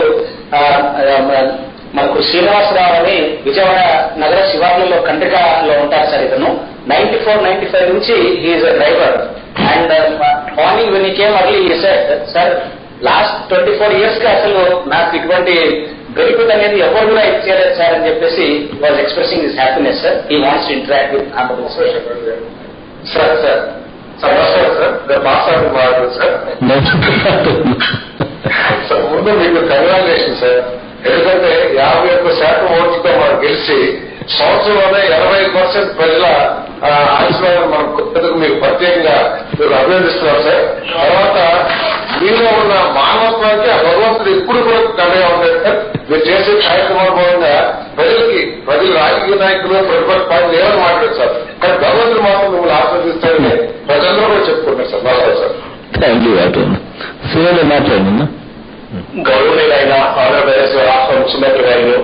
మనకు శ్రీనివాసరావు అని విజయవాడ నగర శివార్లలో కండ్రికలో ఉంటారు సార్. ఇతను 94-95 నుంచి he is a driver. And morning when he came early he said, sir last 24 years గా అసలు నాకు ఇటువంటి బెనిఫిట్ అనేది ఎవరు కూడా ఇచ్చేయలేదు సార్ అని చెప్పేసి was expressing this happiness, sir. He wants to interact with honourable sir. Sir మాట్లాడుతున్నారు సార్. ముందు మీకు కంగ్రాచులేషన్ సార్. ఎందుకంటే 51% ఓట్లతో మనం గెలిచి సంవత్సరంలోనే 80% ప్రజల ఆశీర్వాదం మనం కొత్తకు మీకు ప్రత్యేకంగా మీరు అభినందిస్తున్నారు సార్. తర్వాత మీలో ఉన్న మానవత్వానికి ఆ భగవంతుడు ఎప్పుడు కూడా కండగా ఉంటారు సార్. మీరు చేసే కార్యక్రమం మూలంగా ప్రజలు రాజకీయ నాయకులు ప్రతిపక్ష పార్టీలు ఏమని మాట్లాడారు సార్, కానీ భగవంతుడు మాత్రం మిమ్మల్ని ఆశీర్వదిస్తారని ప్రజలందరూ కూడా చెప్పుకుంటారు సార్. నమస్తే సార్. Thank you. మాట్లాడండి. గౌరవనీయులైన ఆంధ్రప్రదేశ్ రాష్ట్ర ముఖ్యమంత్రి గారు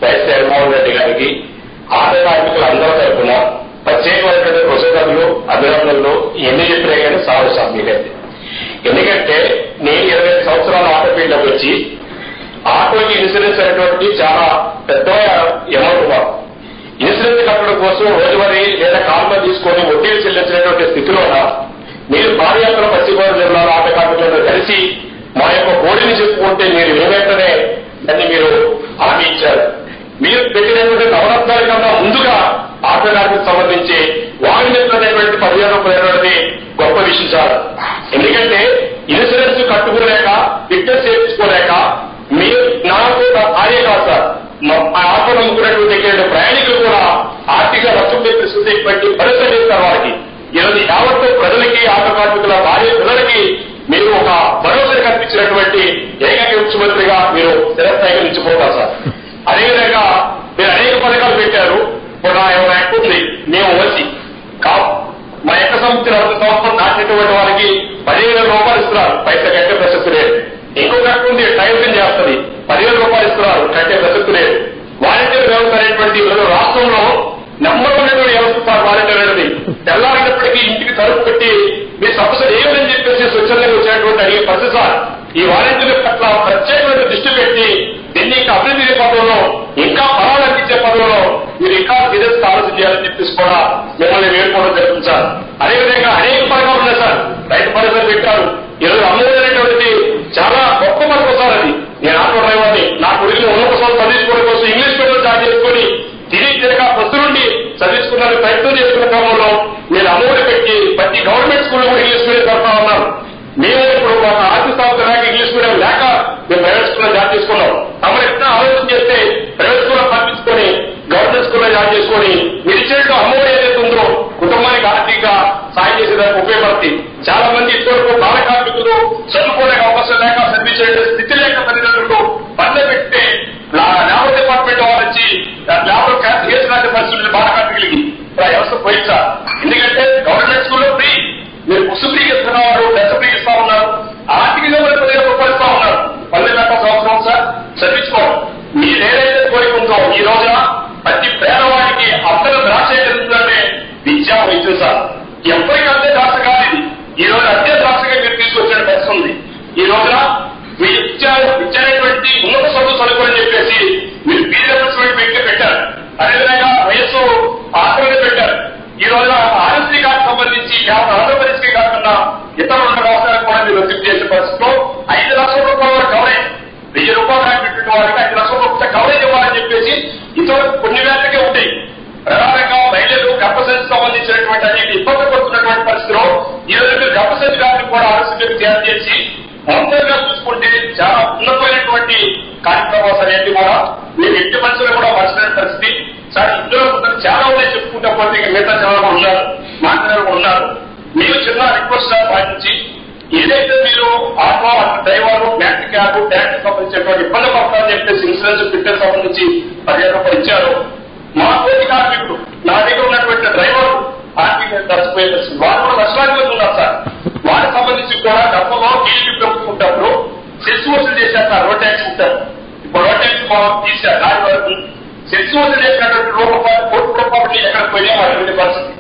వైఎస్ జగన్మోహన్ రెడ్డి గారికి ఆంధ్ర కార్మికులందరి తరఫున ప్రత్యేకమైనటువంటి కృతజ్ఞతలు అభినందనలు ఎన్ని చెప్పినా కానీ సాగు లేదు. ఎందుకంటే నేను 25 సంవత్సరాల ఆటో ఫీల్డ్లోకి వచ్చి ఆటోకి ఇన్సూరెన్స్ అనేటువంటి చాలా పెద్ద అమౌంట్. ఇన్సూరెన్స్ కోసం రోజువారీ లేదా కాల్మ తీసుకొని వడ్డీలు చెల్లించినటువంటి స్థితిలోన మీరు పాదయాత్ర పశ్చిమ గోదావరి జిల్లాలో ఆట కార్మికులతో కలిసి మా యొక్క కోడిని చెప్పుకుంటే మీరు ఏమైతేనే దాన్ని మీరు హామీ ఇచ్చారు. మీరు పెట్టినటువంటి నవరత్నాల కన్నా ముందుగా ఆట కార్మికులకు సంబంధించి వాగినటువంటి 10,000 రూపాయలు గొప్ప విషయం సార్. ఎందుకంటే ఇన్సూరెన్స్ కట్టుకోలేక ఫిట్నెస్ చేయించుకోలేక మీరు నాకు భార్య కాదు సార్, ఆటో నమ్ముకున్నటువంటి ప్రయాణికులు కూడా ఆర్థిక నష్టం పరిస్థితి పరిస్థితి చేస్తారు వారికి. ఈరోజు యావత్తు ప్రజలకి ఆటో కార్మికుల భార్య పిల్లలకి మీరు ఒక భరోసా కల్పించినటువంటి ఏకైక ముఖ్యమంత్రిగా మీరు స్థిరస్థాయిగా నిలిచిపోతారు సార్. అదేవిధంగా మీరు అనేక పథకాలు పెట్టారు. ఇప్పుడు నా యాక్ట్ ఉంది, మేము వచ్చి మా యొక్క సంవత్సరం దాటినటువంటి వారికి 10,000 రూపాయలు ఇస్తున్నారు, పైసా కట్టే ప్రసక్తి లేదు. ఇంకొక యాక్ట్ ఉంది, టైం చేస్తుంది, 10,000 రూపాయలు ఇస్తున్నారు, కట్టే ప్రసక్తి లేదు. వాలంటీర్ వ్యవస్థ అనేటువంటి రాష్ట్రంలో నెంబర్ ఉన్నటువంటి వ్యవస్థ సార్ వాలంటీర్ అనేది. తెల్లారినప్పటికీ ఇంటికి తలుపు పెట్టి మీ సమస్యలు ఏమని చెప్పేసి స్వచ్ఛందంగా వచ్చేటువంటి అడిగే పరిస్థితి సార్. ఈ వాలంటీర్ల పట్ల ప్రత్యేకమైన దృష్టి పెట్టి దీన్ని ఇంకా అభివృద్ధి పదంలో ఇంకా ఫలాలు అందించే పదంలో మీరు ఇంకా సీరియస్ ఆలోచన చేయాలని చెప్పేసి కూడా మిమ్మల్ని వేడుకోవడం జరుగుతుంది సార్. అదేవిధంగా అనేక పథకాలు ఉన్నాయి సార్. రైతు భరోసా పెట్టారు. ఈరోజు అమలైనటువంటిది చాలా గొప్ప పథకం సార్. అది నేను ఆటో డ్రైవర్ని, నా కొడుకుని ఉన్నత సంస్థ చదివించుకోవడం కోసం ఇంగ్లీష్ మీడియం జాయిన్ చేసుకుని తిరిగి తిరగా ఫస్ట్ నుండి చదివించుకున్న ప్రయత్నం చేసుకున్న క్రమంలో మీరు అమౌంట్ పెట్టి ప్రతి గవర్నమెంట్ స్కూల్లో కూడా ఇంగ్లీష్ మీడియం చదువుతా ఉన్నారు. మేము ఇప్పుడు ఒక ఆర్థిక స్థాపన లేక ఇంగ్లీష్ మీడియం లేక మేము ప్రైవేట్ స్కూల్లో జాయిన్ చేసుకున్నాం. తమరు ఎట్లా ఆలోచన చేస్తే ప్రైవేట్ స్కూల్లో పంపించుకొని గవర్నమెంట్ స్కూల్లో జాయిన్ చేసుకొని మీరు ఇచ్చినట్టు అమౌంట్ ఏదైతే ఉందో కుటుంబానికి ఆర్థిక సాయం చేసేదానికి ఉపయోగపడుతుంది. చాలా మంది ఇప్పటివరకు బాల కార్మికులు చదువుకోలేక అవకాశం లేక చదివించే స్థితి లేక తల్లిదండ్రులు పనులు పెడితే లేబర్ డిపార్ట్మెంట్ వాళ్ళు వచ్చి లేబర్ కేసు లాంటి పరిస్థితులు బాల కార్మికులకి వ్యవస్థ పోయింది సార్. ఎందుకంటే గవర్నమెంట్ స్కూల్లో ఫ్రీ, మీరు బుక్స్ ఫ్రీగా ఇస్తున్నారు, డ్రెస్ ఫ్రీగా ఇస్తా ఉన్నారు, ఆర్థికంగా కూడా 10,000 రూపాయలు ఇస్తా ఉన్నారు. 10,000 సంవత్సరం సార్ చదివించుకోవాలి. మీరు ఏదైతే కోరిక ఉందో ఈ రోజున ప్రతి పేదవాడికి అందరూ ద్రాక్ష జరుగుతుందంటే విద్యా వైద్యం సార్. ఎప్పటికీ అంతే ద్రాక్ష కాదు ఇది. ఈ రోజు అంతే ద్రాక్షగా మీరు తీసుకొచ్చిన బెస్ట్ ఉంది. ఈ రోజున మీరు ఇచ్చేటువంటి ఉన్నత చదువు చదువుకోని చెప్పేసి మీరు బీజేపీ వ్యక్తి పెట్టారు. అదేవిధంగా వయస్సు ఆశ్రమం పెట్టారు. ఈ రోజున ఆరోగ్య కార్డు సంబంధించి ఆంధ్రప్రదేశ్కి కాకుండా ఇతర రాష్ట్రాలకు కూడా మీరు వర్తింపు చేసే పరిస్థితిలో 5 లక్షల రూపాయల వరకు కవరేజ్, 1000 రూపాయలు రాబెట్టిన వారికి 5 లక్షల రూపాయల కవరేజ్ ఇవ్వాలని చెప్పేసి ఇతర కొన్ని వేలకే ఉంటాయి. ప్రధానంగా మహిళలు గర్భసంచి సంబంధించినటువంటి అనేక ఇబ్బంది పడుతున్నటువంటి పరిస్థితిలో ఈ రోజు మీరు గర్భసంచి గారిని కూడా ఆరోగ్యం తయారు చేసి మొత్తంగా చూసుకుంటే చాలా ఉన్నతమైనటువంటి కార్యక్రమాలు అనేవి కూడా మీరు ఎట్టి మనుషులు కూడా మర్చిన పరిస్థితి సార్. ఇందులో చాలా ఉన్నాయి చెప్పుకుంటే పోతే మిగతా చాలా ఉన్నారు, మాట్లాడారు ఉన్నారు. మీరు చిన్న రిక్వెస్ట్ సార్ పాటించి ఏదైతే మీరు auto driver bank cab tax సంబంధించినటువంటి ఇబ్బంది పడతారని చెప్పేసి ఇన్సూరెన్స్ ఫిట్నెస్ సంబంధించి 10,000 రూపాయలు ఇచ్చారు. మా తోటి కార్మికుడు నా దగ్గర ఉన్నటువంటి డ్రైవర్ ఆర్థిక నష్టపోయే పరిస్థితి, వారు కూడా నష్టాధిపతి ఉన్నారు సార్. వారికి సంబంధించి కూడా గతంలో టీడీపీ పెట్టుకుంటారు, సెస్ వసూలు చేశారు సార్. రోడ్ ట్యాక్స్ ఉంటారు, ఇప్పుడు రోడ్ ట్యాక్స్ తీశారు. దాని వరకు సెస్ వసూలు చేసినటువంటి ₹1,00,00,000 ఎక్కడ పోయినా అటువంటి పరిస్థితి.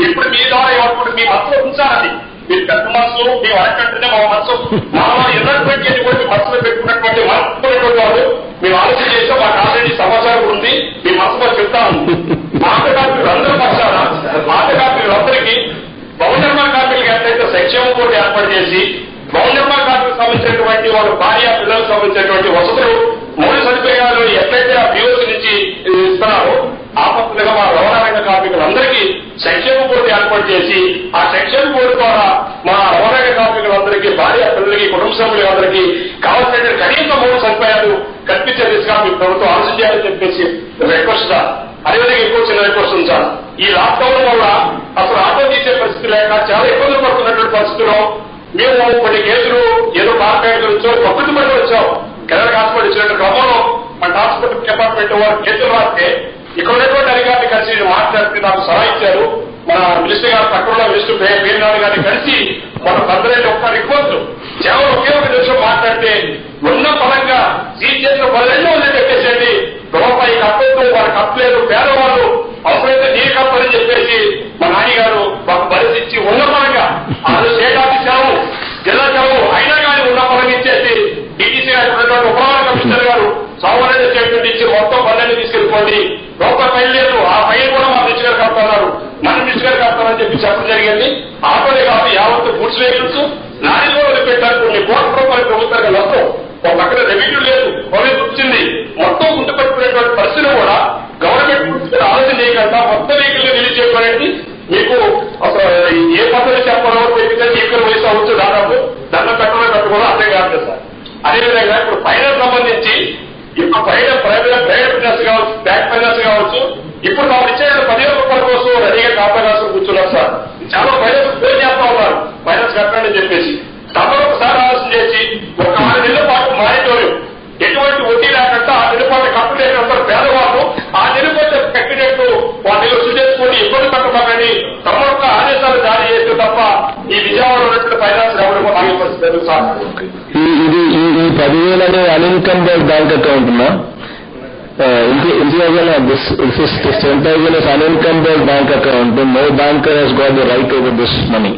ఇప్పుడు మీ ద్వారా ఎవరు మీ మనసులో ఉంచాలని మీరు పెద్ద మనసు మేము అడగంటేనే మా మనసు మాలో ఎన్నటువంటి మనసులో పెట్టుకున్నటువంటి మనసుకున్నటువంటి వాళ్ళు మేము ఆలోచన చేస్తే మాకు ఆల్రెడీ సమాచారం ఉంది, మీ మనసులో చెప్తాము. ఆట కార్మికులు అందరూ పక్షాన ఆట కార్మికులందరికీ భవన నిర్మాణ కార్మికులకు ఎంతైతే సంక్షేమ బోర్డు ఏర్పాటు చేసి భవన నిర్మాణ కార్మికులకు సంబంధించినటువంటి వారు భార్య పిల్లలకు సంబంధించినటువంటి వసతులు మౌలిక సదుపాయాలు ఎట్లయితే ఆ బీఓసీ నుంచి ఇస్తున్నారో ఆ పద్ధతిగా మా రవాణా రంగ కార్మికులందరికీ సంక్షేమ బోర్డు ఏర్పాటు చేసి ఆ సంక్షేమ బోర్డు ద్వారా మా రవాణా రంగ కార్మికులందరికీ భార్య పిల్లలకి కుటుంబ సభ్యులందరికీ కావాల్సిన కనీస మౌలిక సదుపాయాలు కల్పించే దిశగా మీ ప్రభుత్వం ఆలోచన చేయాలని చెప్పేసి రిక్వెస్ట్ సార్. అదేవిధంగా ఇంకో చిన్న రిక్వెస్ట్ ఉంది సార్. ఈ లాక్డౌన్ వల్ల అసలు ఆటో తీసే పరిస్థితి లేక చాలా ఇబ్బందులు పడుతున్నటువంటి పరిస్థితిలో మేము కొన్ని కేసులు ఏదో మార్కెట్ గురించో ప్రకృతి పడి వచ్చాం. కెనడా హాస్పిటల్ ఇచ్చినట్టు క్రమంలో మన హాస్పిటల్ డిపార్ట్మెంట్ వారు కేసులు రాస్తే ఇక్కడ ఉన్నటువంటి అధికారులు కలిసి మాట్లాడితే నాకు సలహా ఇచ్చారు. మన మినిస్టర్ గారు పక్కన మినిస్టర్ పేరునాడు గారిని కలిసి మన 12 ఒక్క రిక్వెస్ట్ కేవలం ఒకే ఒక నిమిషం మాట్లాడితే ఉన్న పరంగా సీజ్ చేసిన 12 మంది పెట్టేసేయండి. రూపాయి కప్పలేదు, వారు కప్పలేదు, పేదవాళ్ళు అవసరమైతే నీరు కప్పని చెప్పేసి మా నాన్నగారు మాకు పరిస్థితి ఉన్న పరంగా అది స్టేట్ ఆఫీస్ సెలవు, జిల్లా సెలవు అయినా కానీ ఉన్న పరంగా ఇచ్చేసి డీటీసీ గారు ఉన్నటువంటి ఉపరాణ కమిషనర్ గారు సోమవారం స్టేట్మెంట్ ఇచ్చి మొత్తం 12 తీసుకెళ్ళిపోండి. రూపాయి ఫైల్ లేదు, ఆ ఫైల్ కూడా మా మినిస్టర్ గారు కడతారు, మన మినిస్టర్ గారు కడతారని చెప్పి చెప్పడం జరిగింది. ఆటోలే కాదు యావత్ గూడ్స్ వెహికల్స్ లారీలో పెట్టారు. కొన్ని కోట్ల రూపాయల ప్రభుత్వానికి నష్టం. ఒక పక్కన రెవెన్యూ లేదు, పోలీసు వచ్చింది, మొత్తం గుంటుపట్టుకునేటువంటి పరిస్థితులు కూడా గవర్నమెంట్ ఆలోచన చేయకుండా మొత్తం వెహికల్ రిలీజ్ చేయడానికి మీకు అసలు ఏ పద్ధతి చెప్పాలో చెప్పితే వెహికల్ వయసు అవచ్చు. దాదాపు దండం పెట్టడం అర్థం కావట్లేదు సార్. అదేవిధంగా ఇప్పుడు ఫైనాన్స్ సంబంధించి ఇప్పుడు ప్రైవేట్ ఫైనాన్స్ కావచ్చు, బ్యాంక్ ఫైనాన్స్ కావచ్చు, ఇప్పుడు మనం ఇచ్చే 10,000 రూపాయల కోసం రెడీగా కాపీ రాసుకుని కూర్చున్నారు సార్. చాలా ఫైనాన్స్ ఫోన్ చేస్తా ఉన్నారు ఫైనాన్స్ కట్టండి అని చెప్పేసి. తమరు ఒకసారి ఆలోచన చేసి ఒక 6 నెలల పాటు మానిటోరియం, ఎటువంటి వడ్డీ లేకుండా 6 నెలల పాటు కట్టలేనంత పేదవాళ్ళు 6 నెలల పాటు కట్టినట్టు వాళ్ళు వసూలు చేసుకుని ఇబ్బంది పట్టమాకని తమరు ఆదేశాలు జారీ చేస్తే తప్ప ఈ విజయవాడలో ఉన్నటువంటి ఫైనాన్స్ ఎవరికో ఆగే పరిస్థితి సార్. ఇది ఈ 10,000 అనే అన్ఇన్కమ్డ్ బ్యాంక్ అకౌంట్ ఉన్నా individual this 10,000 is unencumbered bank account. No banker has got the right over this money.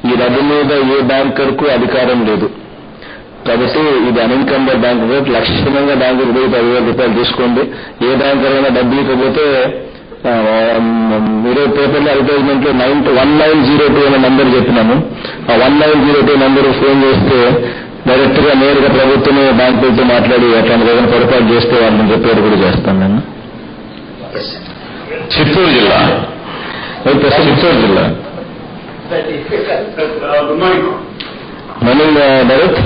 ఈ డబ్బు మీద ఏ బ్యాంకర్ కు అధికారం లేదు. కాబట్టి ఇది అన్ఇన్కమ్డ్ బ్యాంక్. లక్షణంగా బ్యాంకుకు పోయి 10,000 రూపాయలు తీసుకోండి. ఏ బ్యాంకర్ అయినా డబ్బు ఇకపోతే మీరు పేపర్లో అడ్వర్టైజ్మెంట్ లో 1902 అనే నంబర్ చెప్పినాము. ఆ 1902 నంబర్ ఫోన్ చేస్తే డైరెక్ట్ గా నేరుగా ప్రభుత్వమే బ్యాంకులతో మాట్లాడి అట్లాంటి ఏదైనా పొరపాటు చేస్తే వాళ్ళని చెప్పేది కూడా చేస్తాను నేను. చిత్తూరు జిల్లా చిత్తూరు జిల్లా మార్నింగ్ భరత్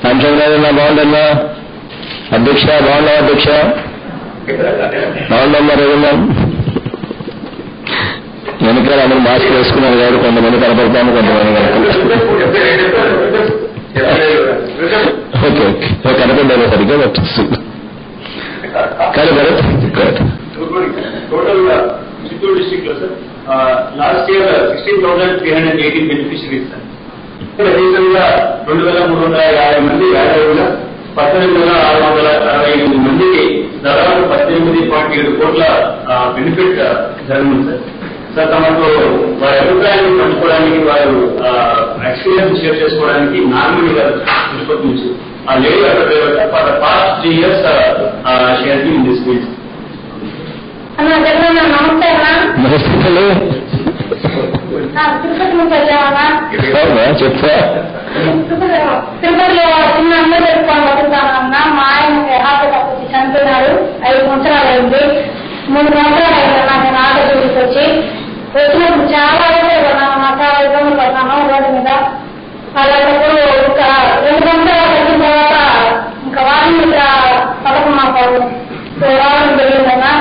రామచంద్రరాజన్న బాగుండన్నా అధ్యక్ష బాగున్నా అధ్యక్ష బాగుండమ్మా రఘున్నా. వెనకాల అందరూ మాస్క్ వేసుకున్నారు కాబట్టి కొంతమంది కనపడతాము, కొంతమంది ఓకే ఓకే కనపడ్డాను సరిగ్గా వచ్చింది. కానీ భరత్ టోటల్ చిత్తూరు డిస్ట్రిక్ట్ లో sir last year 16,318 beneficiaries sir. Recent గా 2,350 మంది వ్యాపారులు 18,668 మందికి దాదాపు 18.7 కోట్ల బెనిఫిట్ జరిగింది సార్. సార్ తమకు వారి అభిప్రాయాన్ని పంచుకోవడానికి, వారు ఎక్స్పీరియన్స్ షేర్ చేసుకోవడానికి నామినీ గారు తిరుపతి నుంచి ఆ lady advocate for the past 3 years share in this field. నమస్తే చెప్తా. తిరుపతిలో చిన్న అమ్మాయి పెట్టుకొని బతుకుతానన్నా. మా ఆయన హార్ట్ వచ్చి చనిపోయినాడు. 5 సంవత్సరాలు అయింది. 3 సంవత్సరాలు అయిందన్నా నేను ఆటోకి వచ్చి వచ్చినప్పుడు చాలా కొన్నాను, చాలా ఇబ్బందులు పడతాను రోడ్డు మీద. అలాంటప్పుడు ఒక 2 సంవత్సరాలు వచ్చిన తర్వాత ఇంకా వారం మీద పథకం మాకు రావడం జరిగిందన్నా.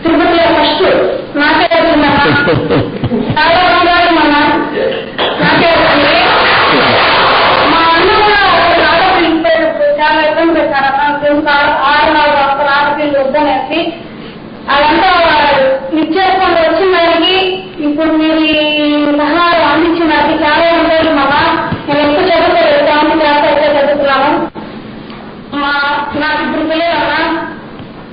తిరుపతిలో ఫస్ట్ నాకే వచ్చిందన్నా. చాలా బాగుందన్నా నాకే వచ్చింది. మా అన్న కూడా ఆటో పిలిచిపోయినప్పుడు చాలా ఇబ్బంది పెట్టారన్నా. 6 వస్తారు ఆటో పిల్లలు వద్దనేసి అదంతా ఇచ్చేసుకొని వచ్చిన దానికి ఇప్పుడు మీరు ఈ సహాయం అందించినది చాలా ఉంటుంది. మళ్ళా నేను ఎక్కువ చదువుకోలేదు, 7th క్లాస్ అయితే చదువుతున్నాను. నాకు 2 పిల్లలన్నా.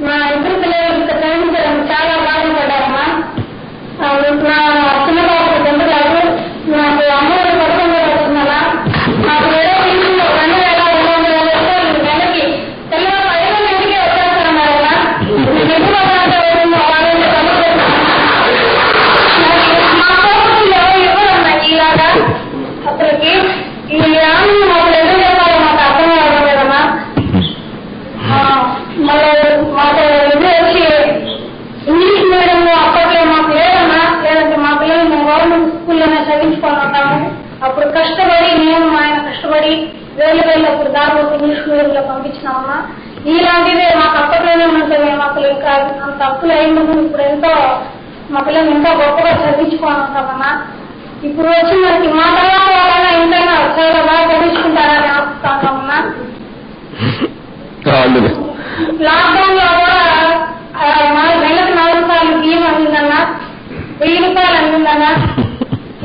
నా 2 పిల్లలు ఇంకా చదివించడానికి చాలా బాధపడ్డారమ్మా. నా చిన్న బాబు 10th క్లాసు. నాకు అమ్మఒడి పథకం కూడా వస్తుందన్నా. నాకు ఏదో తీసుకున్న 2,200 రూపాయలు నెలకి తెల్లవారు 5 గంటలకే వచ్చేస్తానన్నారన్నా. నేను ఎప్పుడు ఇలాగా అసలుకి ఈ ఆమె మాకు ఎదురు చెప్పాలి, మాకు అర్థం కావడం లేదమ్మా. మళ్ళీ మాకు ఎదురు వచ్చి ఇంగ్లీష్ మీడియం అప్పట్లో మాకు లేదన్నా. లేదంటే మా పిల్లలు మేము గవర్నమెంట్ స్కూల్లోనే చదివించుకొని ఉంటాము. అప్పుడు కష్టపడి మేము మా ఆయన కష్టపడి వేలు అప్పుడు దాదాపు ఇంగ్లీష్ మీడియంలో పంపించినామమ్మా. ఇలాంటిదే మాకు అప్పట్లోనే ఉంటే మేము అసలు ఇంకా అంత అప్పులు అయినందుకు ఇప్పుడు ఎంతో మా పిల్లలు ఎంతో గొప్పగా చదివించుకొని ఉంటామన్నా. ఇప్పుడు వచ్చి మనకి మా తర్వాత వాళ్ళైనా ఎంతైనా చాలా బాగా చదివించుకుంటారని ఆశిస్తామన్నా. లాక్డౌన్ లో కూడా నెలకు 4 రూపాయలు బియ్యం అందిందన్నా, 1000 రూపాయలు అందిందన్నా.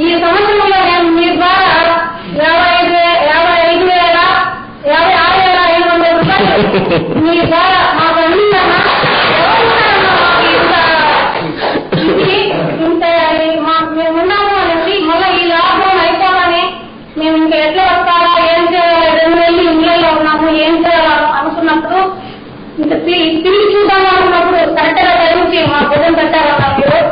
ఈ సంవత్సరంలో నేను మీ ద్వారా 56,500 రూపాయలు మీ ద్వారా మాకు అందిందన్నా. మేము ఉన్నాము అనేసి మళ్ళీ ఈ లాక్డౌన్ అయిపోగానే మేము ఇంకా ఎట్లా వస్తారా, ఏం చేయాలి, 2 నెలలు ఇంట్లో ఉన్నాము, ఏం చేయాలి అనుకున్నప్పుడు ఇంకా తిరిగి చూద్దాం అనుకున్నప్పుడు కరెక్ట్ గా టైంకి మా భోజనం పెట్టారన్నారు.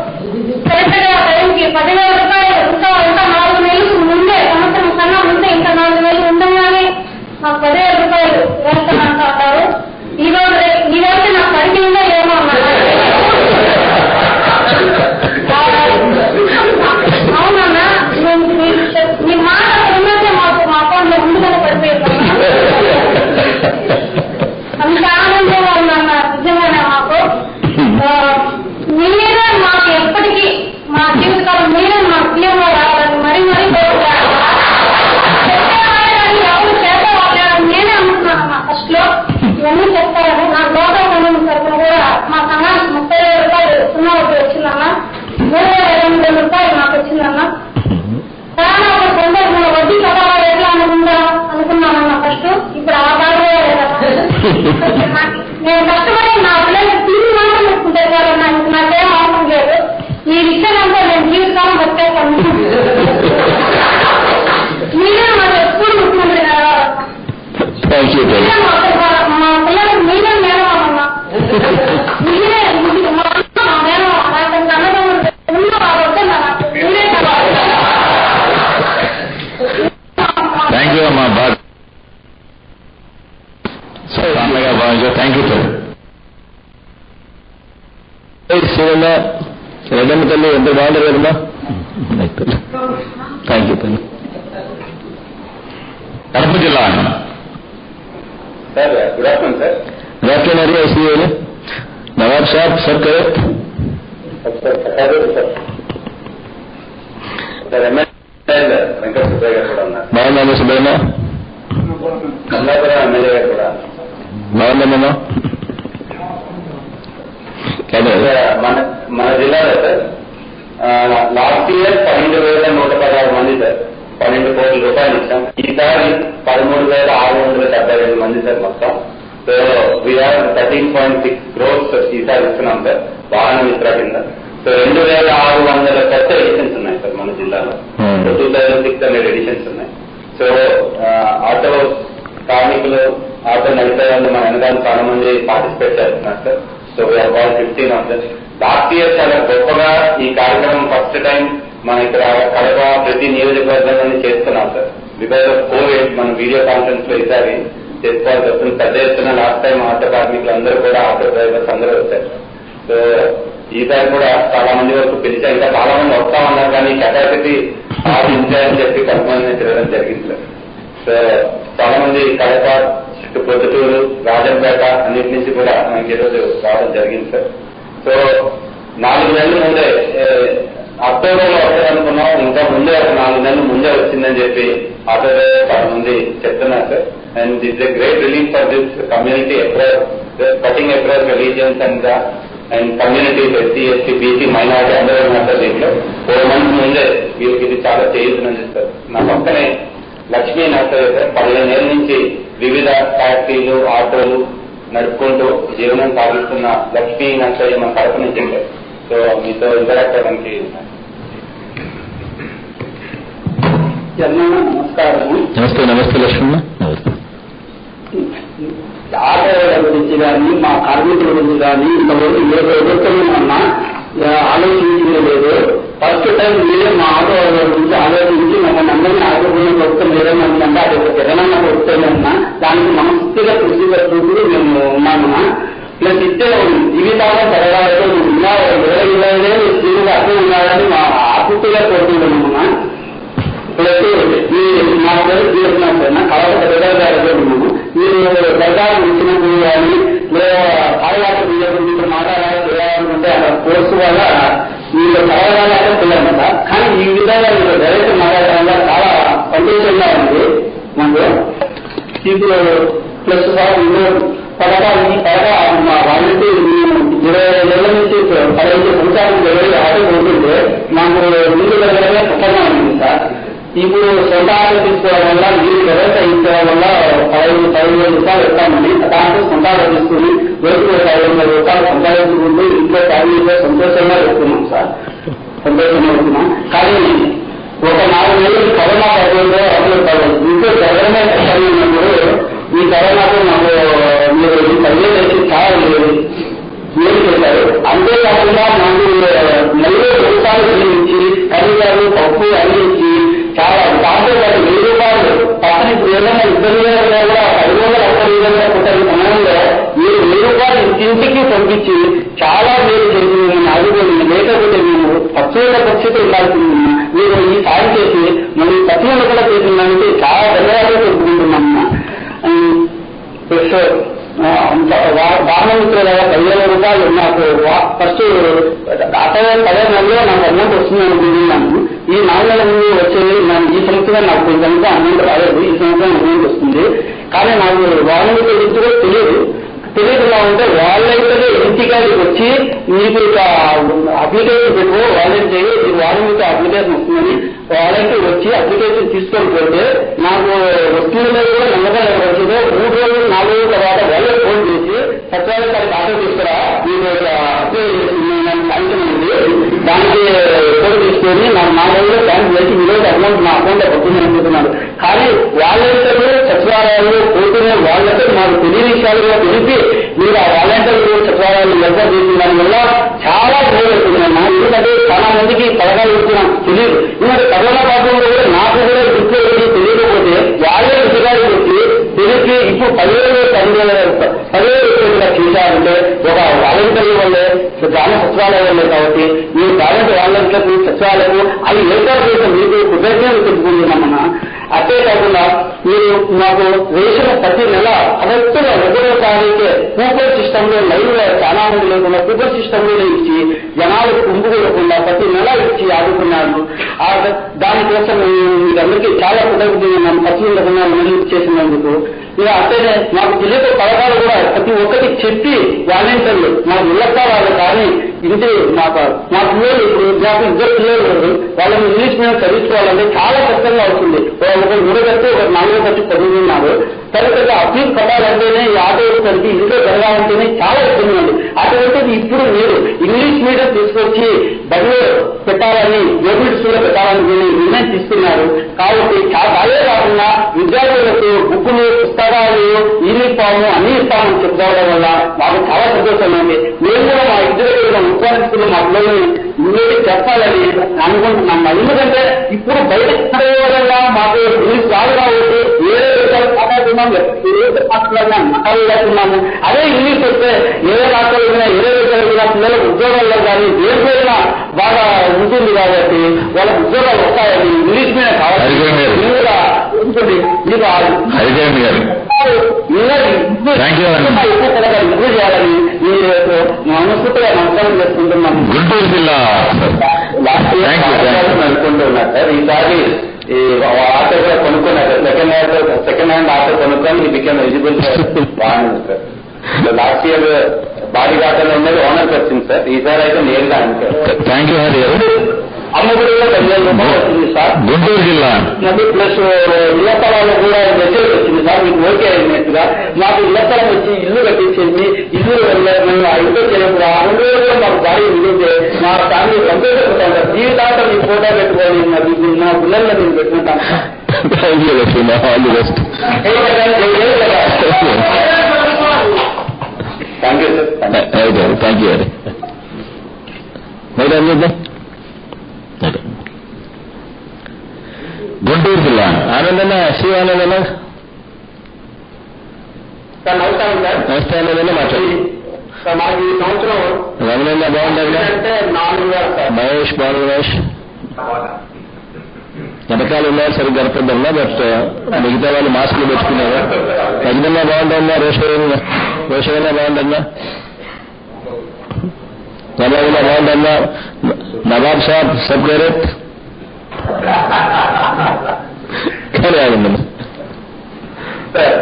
మా సంఘానికి 30,000 రూపాయలు సున్నా వడ్డీ వచ్చిందన్న. 3,500 రూపాయలు నాకు వచ్చిందన్న. చాలా ఒక సందర్భంలో వడ్డీ కథగా ఎట్లా అనుకున్నానన్న ఫస్ట్. ఇప్పుడు ఆ బాధ నేను కష్టపడి నా పిల్లలకి తీసి మాత్రం పెట్టుకుంటే చాలన్నా, నాకేం అవసరం లేదు. ఈ విషయాలంతా నేను జీవితాలను బతికేస్తాను. మీరే మాకు ఎప్పుడు ముఖ్యమంత్రి మా పిల్లలకు మీరే మేనమామన్నా. మీరే మా మేనమామ అన్నదమ్ములు వద్దన్నా. మీరే థ్యాంక్ యూ అమ్మా. బాగా thank you sir. Sivanna Reddamma తల్లి ఎంత బాగుంటారు కదమ్మా. థ్యాంక్ యూ తల్లి. కడప జిల్లా sir good afternoon sir. Good afternoon SP Nawab Saab sir correct sir. MLA Venkata Subbaiah garu కూడా ఉన్నారు. బాగుందమ్మా సుబ్బయ్య. కమలాపురం ఎమ్మెల్యే గారు కూడా బాగుందమ్మా. మన జిల్లాలో సార్ లాస్ట్ ఇయర్ 12,116 మంది సార్ 12 కోట్ల రూపాయలు ఇచ్చాం. ఈసారి 13,672 మంది సార్ మొత్తం. సో వీఆర్ 13.6 crores ఈసారి ఇస్తున్నాం సార్ వాహన మిత్ర కింద. సో 2,600 కొత్త ఎడిషన్స్ ఉన్నాయి సార్ మన జిల్లాలో. 2,600 ఎడిషన్స్ ఉన్నాయి. సో ఆటో కార్మికులు ఆటో నడిపే వాళ్ళు మన వెనకాల చాలా మంది పార్టిసిపేట్ చేస్తున్నారు sir. So we are all 15 of that. Last year చాలా గొప్పగా ఈ కార్యక్రమం ఫస్ట్ టైం మన ఇక్కడ కడప ప్రతి నియోజకవర్గాన్ని చేస్తున్నాం సార్. బికాస్ ఆఫ్ కోవిడ్ మనం వీడియో కాన్ఫరెన్స్ లో ఈసారి చేసుకోవాల్సి వస్తుంది. పెద్ద ఎత్తున లాస్ట్ టైం ఆటో కార్మికులు అందరూ కూడా ఆటో డ్రైవర్స్ అందరూ వచ్చారు. సో ఈసారి కూడా చాలా మంది వరకు పిలిచారు. ఇంకా చాలా మంది వస్తామన్నారు కానీ కెపాసిటీ ఆశించాయని చెప్పి కొంతమంది తిరగడం జరిగింది సార్. సో చాలా మంది కడప పొద్దుటూరు రాజంపేట అన్నిటి నుంచి కూడా మనకి ఈరోజు రావడం జరిగింది సార్. సో 4 నెలల ముందే అక్టోబర్లో వస్తారనుకున్నాం. ఇంకా ముందే ఒక 4 నెలల ముందే వచ్చిందని చెప్పి ఆటో చాలా మంది చెప్తున్నారు sir. And this a great relief for this community cutting across religions and communities SC ST BC minority అందరూ ఉన్నారు సార్. దీంట్లో 4 months ముందే వీరికి ఇది చాలా చేయుతుందని సార్. నా పక్కనే లక్ష్మీ నర్సరీ సార్ 15 ఏళ్ళ నుంచి వివిధ ట్యాక్సీలు ఆటోలు నడుపుకుంటూ జీవనం సాగిస్తున్న లక్ష్మీ నర్సరీ మన కడప నుంచి సార్. సో మీతో ఇంటరాక్ట్ అవ్వడానికి నమస్కారం. నమస్తే లక్ష్మణ. ఆటోల గురించి కానీ మా కార్మికుల గురించి కానీ ఇంతవరకు ఏ ప్రభుత్వం అన్నా ఆలోచించింది లేదు. ఫస్ట్ టైం మీరే మా ఆటో గురించి ఆలోచించి మమ్మల్ని అందరినీ ఆటోకున్న ప్రభుత్వం ఏదైనా ఉందంటే అది ఒక జగనన్న ప్రభుత్వమే ఉన్నా దానికి మనస్ఫూర్తిగా కృషి చేస్తూ మేము ఉన్నామన్నా. ప్లస్ ఇచ్చే జీవితాలను పెరగాలతో ఇలా 20,000 స్త్రీలు అర్థం ఉండాలని మా ఆసక్తిగా కోరుకుంటున్నామన్నా. ప్లస్ మా పేరు చేస్తున్నాం సార్. కళాక పెద్దగారు గారు ఉన్నాము. మీరు సర్కారు ఇచ్చినప్పుడు కానీ లేదా పాలవాట గురించి మాట్లాడాలంటే అక్కడ కోర్సు వల్ల మీరు చదవడాలంటే పిల్లలు సార్. కానీ ఈ విధంగా మీరు డైరెక్ట్ మాట్లాడడం వల్ల చాలా సంతోషంగా ఉంది మాకు. ఇప్పుడు ప్లస్ సార్ ఈ పథకం మా వాళ్ళకి 20 ఏళ్ళ నుంచి 15 సంవత్సరాలు ఆటో పోతుంటే మాకు ముందు దగ్గరగా సుఖంగా ఉంది సార్. ఇప్పుడు సొంత ఆటో తీసుకోవడం వల్ల మీరు వ్యవస్థ ఇచ్చేయడం వల్ల 15,000 రూపాయలు ఇస్తామని దాంట్లో సొంత ఆటో తీసుకుని రోజుకు 500 రూపాయలు సంపాదించుకుంటూ ఇంట్లో ఫ్యామిలీలో సంతోషంగా వెళ్తున్నాం సార్. సంతోషంగా వెళ్తున్నాం. కానీ ఒక 4 నెలలు కరోనా పడుతుందో అసలు ఇంట్లో జరగడమే కష్టంగా ఉన్నప్పుడు ఈ కరోనాకు మాకు మీరు ఈ పనులు చేసి చాలా ఏం చేశారు. అంతేకాకుండా మాకు 40 రూపాయలు చెల్లించి కనీసాలు పప్పు అందించి చాలా దాంతో పాటు 1000 రూపాయలు పక్కన ఇప్పుడు ఏదైనా 2,000 కూడా 10,000 పుట్టిన సమయంలో మీరు 1000 రూపాయలు ఇంటికి పంపించి చాలా మేలు చేసి మేము ఆదుకోండి. లేకపోతే మేము పచ్చల పరిస్థితి ఉండాల్సింది. మీరు ఈ సాయం చేసి మళ్ళీ పచ్చలు కూడా చేసిందంటే చాలా ధన్యవాదాలు చెప్పుకుంటున్నామన్నా. వాహనమిత్రుల 10,000 రూపాయలు నాకు ఫస్ట్ 10 నెలలో నాకు అమౌంట్ వస్తుంది అనుకుంటున్నాను. ఈ 4 నెలల ముందు వచ్చేది ఈ సంవత్సరం నాకు కొంచెం అమౌంట్ రాలేదు. ఈ సంవత్సరం అమౌంట్ వస్తుంది. కానీ నాకు వాహనమిత్రుల గురించి కూడా తెలియదుగా ఉంటే వాళ్ళైతే ఇంటికాడికి మీకు అప్లికేషన్ పెట్టు వాలంటీర్ వాళ్ళు మీకు అప్లికేషన్ వస్తుందని వాలంటీర్ వచ్చి అప్లికేషన్ తీసుకొని పోతే నాకు వస్తుందో కూడా నమ్మకం వచ్చిందో 3 రోజులు 4 రోజుల తర్వాత వాళ్ళే ఫోన్ చేసి సచివాలయానికి ఆర్డర్ తీసుకురా మీరు అప్లై చేసింది దానికి ఫోన్ తీసుకొని నాకు 4 రోజుల్లో బ్యాంక్ చేసి ఈరోజు అమౌంట్ నా అకౌంట్ పడుతుందని అనుకుంటున్నాను. కానీ వాలంటీర్లు సచివాలయాలు పోతున్న వాళ్ళతో మాకు తెలియని విషయాలుగా తెలిపి మీరు ఆ వాలంటీర్లు సచివాలయాలు ఏర్పాటు చేసిన దాని వల్ల చాలా ఉపయోగపడుతున్నాను. ఎందుకంటే చాలా మందికి పథకాలు ఇస్తున్నాం తెలియదు. ఎందుకంటే కరోనా కాలంలో కూడా నాకు కూడా గుర్తు తెలియకపోతే వాళ్ళే అధికారులు వచ్చి తెలిసి ఇప్పుడు 10,000 చేశారంటే ఒక వాలంటీర్ల వల్లే గ్రామ సచివాలయం వల్లే. కాబట్టి మీరు వాలంటీర్ వాలంటీర్లకు సచివాలయం అవి ఏర్పాటు చేసిన మీకు కృతజ్ఞతలు తెలుపుకుంటున్నామన్నా. అంతేకాకుండా మీరు మాకు రేషన్ ప్రతి నెల కరెక్ట్గా 1వ తారీఖే కూపన్ సిస్టంలో లైవ్ చాలా మంది లేకుండా కూపన్ సిస్టంలోనే ఇచ్చి జనాలు కుంభుకోకుండా ప్రతి నెల ఇచ్చి ఆదుకున్నారు. దానికోసం మీరందరికీ చాలా కృతజ్ఞతలు ప్రతి నెల చేసినందుకు. ఇక అంటేనే మాకు తెలియక పథకాలు కూడా ప్రతి ఒక్కటి చెప్పి వాలంటీర్లు మాకు ఇళ్ళకావాలి కానీ ఇంటి మా పిల్లలు ఇప్పుడు నాకు 2 పిల్లలు వాళ్ళని ఇంగ్లీష్ మీడియం చదివించుకోవాలంటే చాలా కష్టంగా అవుతుంది. ఒకరు 3 కట్టి ఒకరు 4 కట్టి చదువుతున్నారు. తర్వాత అప్పీల్ కట్టాలంటేనే ఈ ఆటో కలిపి ఇంట్లో జరగాలంటేనే చాలా ఇబ్బంది ఉంది. అటువంటిది ఇప్పుడు మీరు ఇంగ్లీష్ మీడియం తీసుకొచ్చి బడిలో పెట్టాలని గవర్నమెంట్ స్కూల్లో పెట్టాలని నిర్ణయం తీసుకున్నారు. కాబట్టి అదే కాకుండా విద్యార్థులకు బుక్కులు పుస్తకాలు యూనిఫాము అన్ని ఇస్తామని చెప్పుకోవడం వల్ల మాకు చాలా సంతోషంగా ఉంది. మేము కూడా మా ఇద్దరు ఉపాధిస్తున్న మా పిల్లల్ని ఇంగ్లీష్ చెప్పాలని అనుకుంటున్నాం. ఎందుకంటే ఇప్పుడు బయట వల్ల మాకు ఇంగ్లీష్ రాదు కాబట్టి వేరే విషయాలు మాట్లాడుతున్నాం, మాట్లాడుతున్నాము. అదే ఇంగ్లీష్ వస్తే ఏదో రాష్ట్రాలు అయినా ఏదో విషయాలు అయినా పిల్లలకు ఉద్యోగాల్లో కానీ దేనికైనా బాగా ఉంటుంది కాబట్టి వాళ్ళకి ఉద్యోగాలు వస్తాయని ఇంగ్లీష్ మీద కావాలి. ఇంప్రూవ్ చేయాలని మనస్ఫూర్తిగా నమస్కారం చేసుకుంటున్నాను. గుంటూరు జిల్లా అనుకుంటున్నారు సార్. ఈసారి ఈ ఆటో కూడా కొనుక్కున్నారు. సెకండ్ హ్యాండ్ ఆటో కొనుక్కొని బికెమ్ ఎలిజిబుల్ బాగుంది సార్. లాస్ట్ ఇయర్ బాడీ ఆటోలో ఉన్నది ఓనర్కి వచ్చింది సార్. ఈసారి అయితే నేరుగా అంటే థ్యాంక్ యూ హరి గారు. అమ్మగుడిలో 10,000 రూపాయలు వచ్చింది సార్. గుంటూరు జిల్లా ప్లస్ ఇళ్లస్థలాలకు కూడా మెసేజ్ వచ్చింది సార్. మీకు ఓకే అయినట్టుగా మాకు ఇళ్లస్థలం వచ్చి ఇల్లు కట్టించింది. ఇల్లు మేము ఆ ఇల్లు చేయకుండా 2 రోజులు కూడా మాకు గాడి మిగిలితే మా ఫ్యామిలీ సంతోషపడతాం సార్. జీవితాంతం మీ ఫోటో పెట్టుకోవాలి నా పిల్లల్ని నేను పెట్టుకుంటాను. Thank you all the best. Thank you sir. Thank you Hari. Guntur జిల్లా ఆనందన్న శ్రీ ఆనందన్న సార్ నమస్కారం సార్. నమస్తే ఆనందన్న మాట్లాడి సార్ మాకు ఈ సంవత్సరం రమణన్న బాగుంటుంది అంటే 4,000 సార్. మహేష్ బాలమహేష్ వెనకాల ఉన్నారు సరిగ్గా గడపద్దన్నా. బట్ మిగతా వాళ్ళు మాస్కులు పెట్టుకున్నారు. రజనన్నా బాగుంటుందా? రోషవన్నా బాగుంటుందా? నవాబుల్లా బాగుంటుందా? నవాబ్ సాబ్ సబ్ గైరత్ కానీ ఆగండి సార్.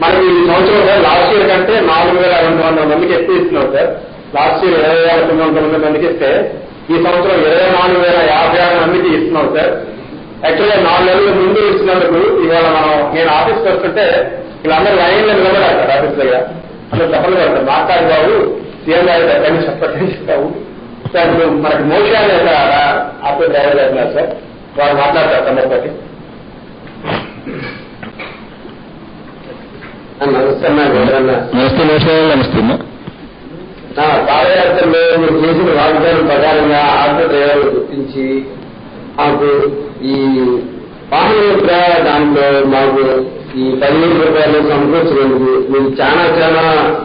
మనకి ఈ సంవత్సరం సార్ లాస్ట్ ఇయర్ కంటే 4,200 మందికి ఎక్కువ ఇస్తున్నాం సార్. లాస్ట్ ఇయర్ 20,900 మందికి ఇస్తే ఈ సంవత్సరం 24,056 మందికి ఇస్తున్నాం సార్. యాక్చువల్గా 4 నెలల ముందు ఇచ్చినందుకు ఇవాళ నేను ఆఫీస్కి వస్తుంటే వీళ్ళందరూ లైన్లో నిలబడారు సార్. ఆఫీస్ దగ్గర అందరూ చెప్పలు కడతారు. మాట్లాడి బాబు సీఎం గారు ఎక్కడి చెప్పని చెప్తావు సార్. మనకి మోషి అనే ఆఫీస్ డ్రైవర్ గారు సార్. వారు మాట్లాడతారు తమటి. నమస్తే నమస్తే నమస్తే పాదయాత్రలో మీరు చేసిన వాగ్దానం ప్రకారంగా ఆటో డ్రైవర్లు గుర్తించి మాకు ఈ వాహన దాంట్లో మాకు ఈ 15 రూపాయలు సమకూర్చినందుకు మీకు చాలా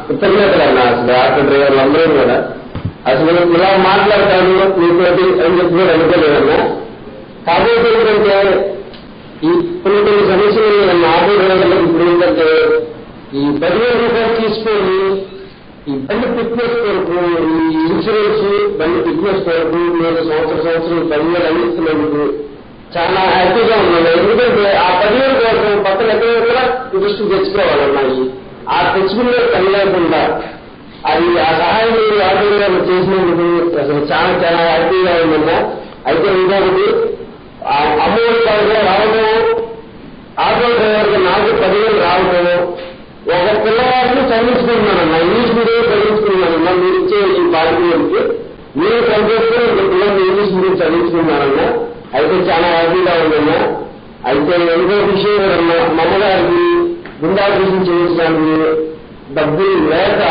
కృతజ్ఞతలు అన్నా. అసలు ఆటో డ్రైవర్లు అందరూ కూడా అసలు ఇలా మాట్లాడతాను మీకు అని చెప్పి కూడా అనుకోలేదన్నా. కాకపోతే ఏంటంటే ఈ కొన్ని సమస్యలు ఆటో డ్రైవర్లకు ఇప్పుడు ఏంటంటే ఈ 15 రూపాయలు తీసుకొని ఈ బండి ఫిట్నెస్ కొరకు ఈ ఇన్సూరెన్స్ బండి ఫిట్నెస్ కొరకు నేను సంవత్సరం 10,000 అందిస్తున్నందుకు చాలా హ్యాపీగా ఉన్నాను. ఎందుకంటే ఆ 10,000 కోసం పక్కన ఎక్కడ కూడా దృష్టి తెచ్చుకోవాలన్నాయి. ఆ తెచ్చుకునే పని లేకుండా అది ఆ సహాయం ఆటోగ్రాఫ్ చేసినందుకు అసలు చాలా చాలా హ్యాపీగా ఉందన్నా. అయితే ఇంకొకటి అమ్మఒడి పథకం రావడం, ఆటో డ్రైవర్కి నాకు 10,000 రావడం, ఒక పిల్లవాడిని చదివించుకుంటున్నానన్నా, ఇంగ్లీష్ మీడియం చదివించుకున్నానన్నా. మీరు ఇచ్చే ఈ బాధ్యతకి మీరు పనిచేసుకుని ఒక పిల్లల్ని ఇంగ్లీష్ మీడియం చదివించుకున్నానన్నా. అయితే చాలా హ్యాపీగా ఉందన్నా. అయితే ఇంకో విషయం అన్నా, మా అమ్మగారికి గుండాపరేషన్ చేయించడానికి డబ్బులు లేక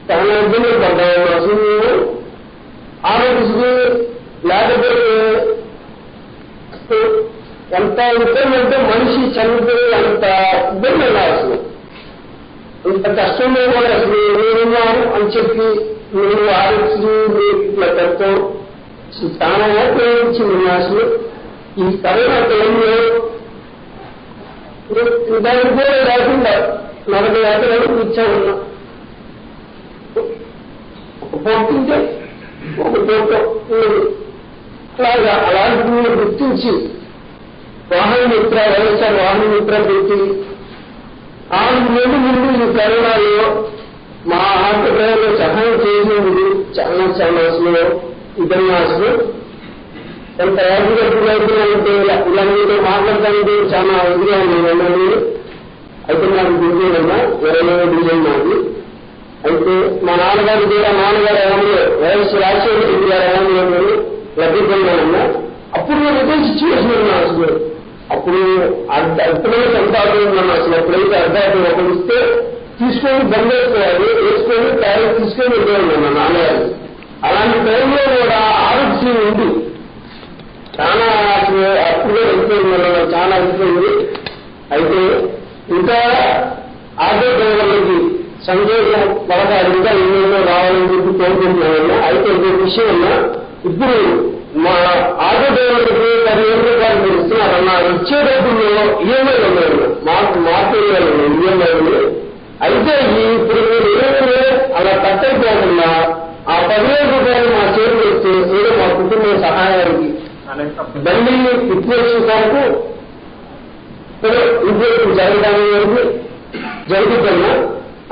చాలా ఇబ్బందులు పడ్డాము. అసలు ఆరోగ్యశ్రీ లేకపోతే ఎంత ఇబ్బంది అంటే మనిషి చనిపోయి అంత ఇబ్బంది అన్నా. అసలు ఇంత కష్టంలో కూడా అసలు నేనున్నాను అని చెప్పి నేను ఆరోగ్యశ్రీ ఇట్లా పెడతాం చాలా ఉపయోగించింది. అసలు ఈ కరోనా టైంలో దానికి కూడా లేకుండా 40 ఎకరాలు ఇచ్చామన్నా. ఒక పొట్టింటే ఒక ఫోటో అలాగా అలాంటి గుర్తించి వాహన మిత్ర, వైఎస్ఆర్ వాహన మిత్ర పెట్టి 6 నెలల ముందు ఈ కరోనాలో మా ఆర్థికంలో సహాయం చేసినందుకు చాలా చాలా అసలు ఇద్దరు అసలు ఎంత యాభైతే ఇలా మీతో మాట్లాడడానికి చాలా ఇదిగా ఉన్నాను. అయితే నాకు గుర్తుందన్నా 20 డిజైన్ నాది. అయితే మా నాన్నగారు కూడా ఏమో వైఎస్ రాజశేఖర రెడ్డి గారు ఏమో లబ్ధిపోయినానన్నా. అప్పుడు నేను ఇదే సిచ్యువేషన్ ఉన్నా. అసలు అప్పుడు అప్పుడే సంపాదించున్నాను. అసలు ఎప్పుడైతే అర్ధార్థం ఒకరు ఇస్తే తీసుకొని బంద్ వేసుకోవాలి, వేసుకొని క్యారెట్ తీసుకొని వెళ్ళేవాళ్ళు మా నాన్నగారు. అలాంటి టైంలో కూడా ఆరోగ్యం ఉంది. చాలా అసలు అప్పుడే వెళ్ళిపోయింది, చాలా వెళ్ళిపోయింది. అయితే ఇంకా ఆటో డ్రైవర్లకి సంతోషం పథకాలు ఇంకా ఎన్నెన్నో రావాలని చెప్పి కోరుకుంటున్నామన్నా. అయితే ఇంకొక విషయం ఉన్నా, ఇప్పుడు మా ఆటో డ్రైవర్లకి 10,000 రూపాయలు మీరు ఇస్తున్నారన్నా. ఇచ్చే డబ్బుల్లో ఈఎంఐలు ఉన్నాయన్నా, మార్కెట్ ఈఎంఐలు. అయితే ఇప్పుడు మీరు ఏమైనా అలా కట్టయిపోకుండా ఆ 10,000 రూపాయలు మా చేతులు వస్తే ఏదో మా కుటుంబ సహాయానికి బండి ఇన్వెస్ట్ కొరకు ఇన్వెస్ట్ జరగడానికి వరకు జరుగుతున్నా.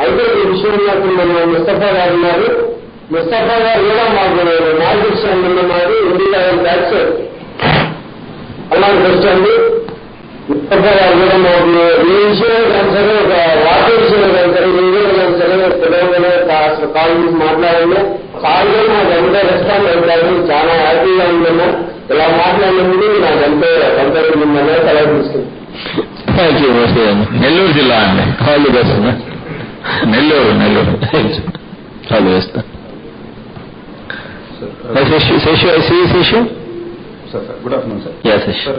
అయితే ఈ విషయంలో ముస్తఫా గారు ఉన్నారు. ముస్తఫా గారు కూడా మాకు మార్గదర్శనం ఉన్నారు. ఇండియా బ్యాచ్ అలాంటి బెస్ట్ అండి. ముస్తఫా గారు కూడా మాకు ఏ విషయం కానీ సరే, ఒక వాటర్ విషయం కానీ సరే, ఏ విషయం కానీ సరే పిల్లలు అసలు కాల్ చేసి మాట్లాడండి. కాల్ కూడా మాకు ఎంత రెస్పాండ్ అవుతారు. చాలా హ్యాపీగా ఉందన్నా. ఇలా మాట్లాడినందుకు నాకు ఎంతో సంతోషం ఉందన్నా. సెలవు తీసుకుంది. Thank you. నెల్లూరు జిల్లా అండి. కాల్ చేస్తున్నా. నెల్లూరు కాల్ చేస్తా. Seshu Sir, good afternoon, sir. Yes, sir.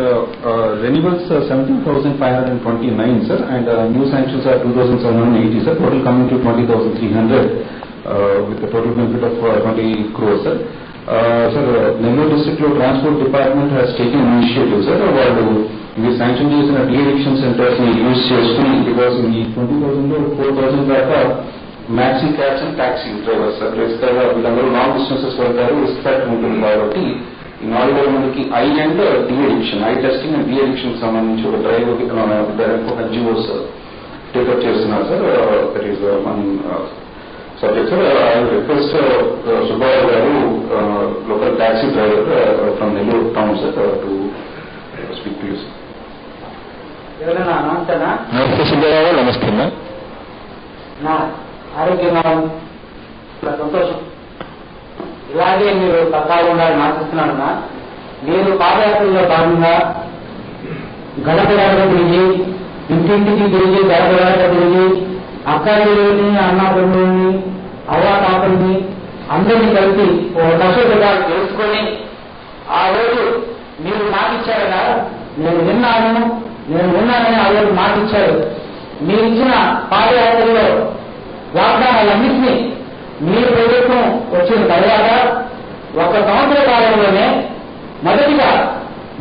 Renewables 17,529, sir, and new sanctions are 2,780, sir. Total coming to 20,300 with a total benefit of 20 crores, sir. Sir, Nellore district transport department has taken initiative, sir. వాళ్ళు ఇవి శాంక్షన్ చేసిన డి-అడిక్షన్ సెంటర్స్ ని యూజ్ చేసుకుని, బికాస్ ఈ 20,000 లో 4,000 దాకా maxi cabs and taxi drivers, sir బేసిక్గా వీళ్ళందరూ లాంగ్ డిస్టెన్సెస్ వెళ్తారు, రిస్క్ ఫ్యాక్టర్ ఉంటుంది. కాబట్టి ఈ 4,000 మందికి eye and de-addiction, eye testing and de-addiction సంబంధించి ఒక డ్రైవ్ ఒక జియోస్ టేకప్ చేస్తున్నారు, sir. That is one subject, sir. I request Subbarao garu, local taxi driver from Nellore town, sir, to speak to you, sir. నమస్తే సుబ్బారావు. నమస్తే. నా ఆరోగ్యంగా సంతోషం. ఇలాగే మీరు పక్కాగా ఉండాలని ఆశిస్తున్నానన్నా. మీరు పాదయాత్రలో భాగంగా గడప తిరిగి, ఇంటింటికి తిరిగి, గడప తిరిగి, అక్క చెల్లెల్ని, అన్న తమ్ముల్ని, అవ్వ తాతల్ని అందరినీ కలిసి ఒక దశగా తెలుసుకొని, ఆ రోజు మీరు మాటిచ్చారగా, నేను విన్నానని ఆ రోజు మాటిచ్చారు. మీరు ఇచ్చిన పాదయాత్రలో వాగ్దానాలన్నింటినీ మీరు ప్రభుత్వం వచ్చిన తర్వాత 1 సంవత్సర కాలంలోనే మొదటిగా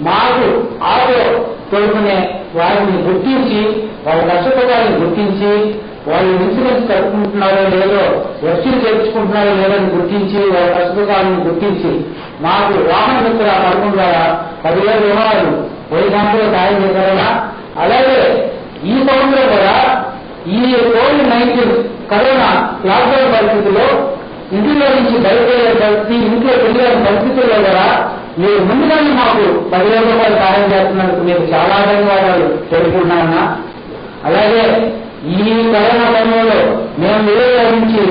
మాకు ఆటో తోడుకునే వారిని గుర్తించి, వాళ్ళ నష్టపోతాన్ని గుర్తించి, వాళ్ళు ఇన్సూరెన్స్ కట్టుకుంటున్నారో లేదో, ఎఫ్సీ చేర్చుకుంటున్నారో లేదో అని గుర్తించి, వాళ్ళ నష్టపోతాన్ని గుర్తించి మాకు వాహన మిత్ర పథకం ద్వారా 10,000 రుణాలు 10 గంటలు సాయం చేశారన్నా. అలాగే ఈ సంవత్సరం కూడా ఈ COVID-19 కరోనా లాక్డౌన్ పరిస్థితుల్లో ఇంట్లో నుంచి బయటకెళ్ళే పరిస్థితి, ఇంట్లో తిరిగే పరిస్థితుల్లో కూడా మీరు ముందుగానే మాకు 10,000 రూపాయలు సహాయం చేస్తున్నందుకు మీకు చాలా ధన్యవాదాలు తెలుపుకుంటున్నామన్నా. అలాగే ఈ కరోనా సమయంలో మేము విలేజ్ల నుంచి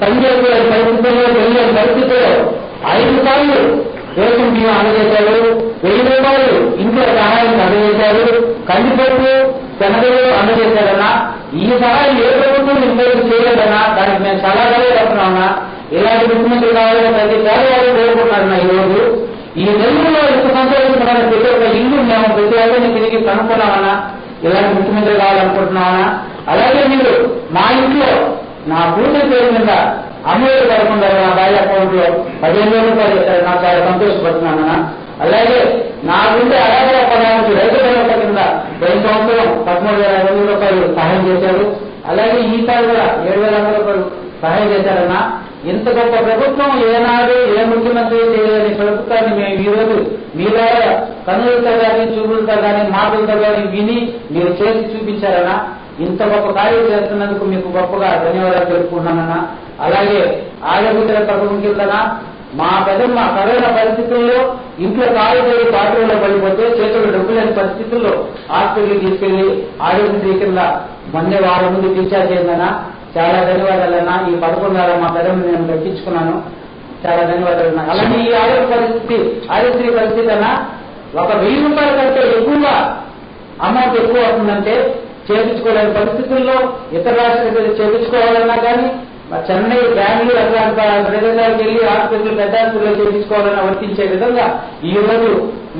పనిచేసే పరిస్థితుల్లో వెళ్ళే పరిస్థితుల్లో 5 సార్లు రేషన్ బియ్యం అందజేశారు, 1000 రూపాయలు ఇంట్లో సహాయం అందజేశారు, కందిపప్పు శనగలు అందజేశారన్నా. ఈ సహాయం ఏ ప్రభుత్వం ఇంతవరకు చేయలేదన్నా. దానికి మేము చాలా గర్వపడుతున్నామన్నా. ఇలాంటి ముఖ్యమంత్రి కావాలని ప్రతి పేదవాళ్ళు కోరుకుంటున్నారన్నా. ఈ రోజు ఈ నెల్లూరులో ఇంత సంతోషించడానికి ప్రతి ఒక్క ఇల్లు మేము ప్రతి ఒక్కరిని తిరిగి కనుక్కున్నామన్నా. ఇలాంటి ముఖ్యమంత్రి కావాలనుకుంటున్నామన్నా. అలాగే మీరు మా ఇంట్లో నా కూతురు పేరు మీద అమ్మఒడి పథకం ద్వారా నా భార్య అకౌంట్ లో 15,000 రూపాయలు ఇస్తారు. నాకు చాలా సంతోషపడుతున్నానన్నా. అలాగే నాకుంటే అలాగే పదానికి రైతు భరోసా కింద 2 సంవత్సరం 13,500 రూపాయలు సహాయం చేశారు. అలాగే ఈసారి కూడా 7,100 రూపాయలు సహాయం చేశారన్నా. ఇంత గొప్ప ప్రభుత్వం ఏనాడు ఏ ముఖ్యమంత్రి చేయలేని ప్రభుత్వాన్ని మేము ఈ రోజు మీ ద్వారా కన్నులతో కానీ చూపులతో కానీ మాటలతో కానీ విని మీరు చేసి చూపించారన్నా. ఇంత గొప్ప కార్యం చేస్తున్నందుకు మీకు గొప్పగా ధన్యవాదాలు తెలుపుకుంటున్నానన్నా. అలాగే ఆరోగ్య పథకం కిందన మా పెద్దమ్మ కరోనా పరిస్థితుల్లో ఇంట్లో కాలు చేరి పాత్రలో పడిపోతే చేతులు డబ్బు లేని పరిస్థితుల్లో హాస్పిటల్కి తీసుకెళ్లి ఆరోగ్యశ్రీ కింద మొన్నే వారం ముందు డిశ్చార్జ్ అయిందన్నా. చాలా ధన్యవాదాలన్నా. ఈ పథకం ద్వారా మా పెద్దమ్మ నేను రక్షించుకున్నాను. చాలా ధన్యవాదాలన్నా. అలాగే ఈ ఆరోగ్యశ్రీ పరిస్థితి అన్నా 1,000 రూపాయల కంటే ఎక్కువగా అమౌంట్ ఎక్కువ అవుతుందంటే చేయించుకోలేని పరిస్థితుల్లో ఇతర రాష్ట్రాలకు చేయించుకోవాలన్నా కానీ చెన్నై, బెంగళూరు అట్లాంటి ప్రదేశాలకు వెళ్లి హాస్పిటల్ పెద్ద హాస్పిటల్లో చేయించుకోవాలన్నా వర్తించే విధంగా ఈ రోజు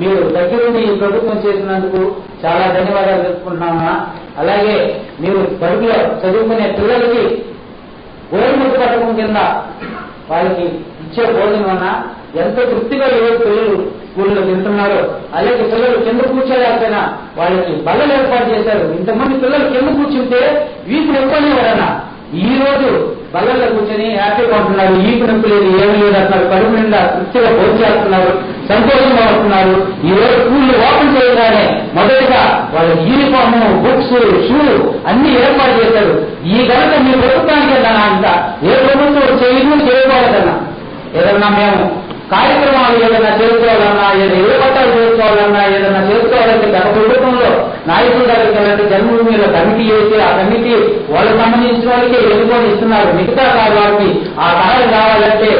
మీరు దగ్గరుండి ఈ ప్రభుత్వం చేసినందుకు చాలా ధన్యవాదాలు తెలుపుకుంటున్నామన్నా. అలాగే మీరు బడుగులో చదువుకునే పిల్లలకి గోరుముద్ద పథకం కింద వాళ్ళకి ఇచ్చే భోజనం అన్నా ఎంతో తృప్తిగా ఈరోజు పిల్లలు స్కూల్లో తింటున్నారు. అలాగే పిల్లలు కింద కూర్చోలేకపోయినా వాళ్ళకి బల్లలు ఏర్పాటు చేశారు. ఇంతమంది పిల్లలు కింద కూర్చుంటే వీపు నొప్పనేవారన్నా. ఈ రోజు బల్లల్లో కూర్చొని హ్యాపీగా ఉంటున్నారు. ఈపు నొప్పి లేదు, ఏమి లేదు అంటున్నారు. కడుపు నిండా తృప్తిగా భోజనం చేస్తున్నారు, సంతోషంగా ఉంటున్నారు. ఈ రోజు స్కూల్ ఓపెన్ చేయగానే మొదటిగా వాళ్ళ యూనిఫామ్, బుక్స్, షూ అన్ని ఏర్పాటు చేశారు. ఈ గనక మీ ప్రభుత్వానికి వెళ్ళానా ఇంకా ఏ ప్రభుత్వం చేయకూడదన్నా. ఏదన్నా మేము కార్యక్రమాలు ఏదైనా చేసుకోవాలన్నా, ఏ పట్టాలు చేసుకోవాలన్నా, ఏదైనా చేసుకోవాలంటే గత ప్రభుత్వంలో నాయకుల దగ్గరికి వెళ్ళాలంటే జన్మభూమిలో కమిటీ వేసి ఆ కమిటీ వాళ్ళకి సంబంధించిన వాళ్ళకే ఎన్నుకొని ఇస్తున్నారు. మిగతా వాళ్ళకి ఆ సహాయం కావాలంటే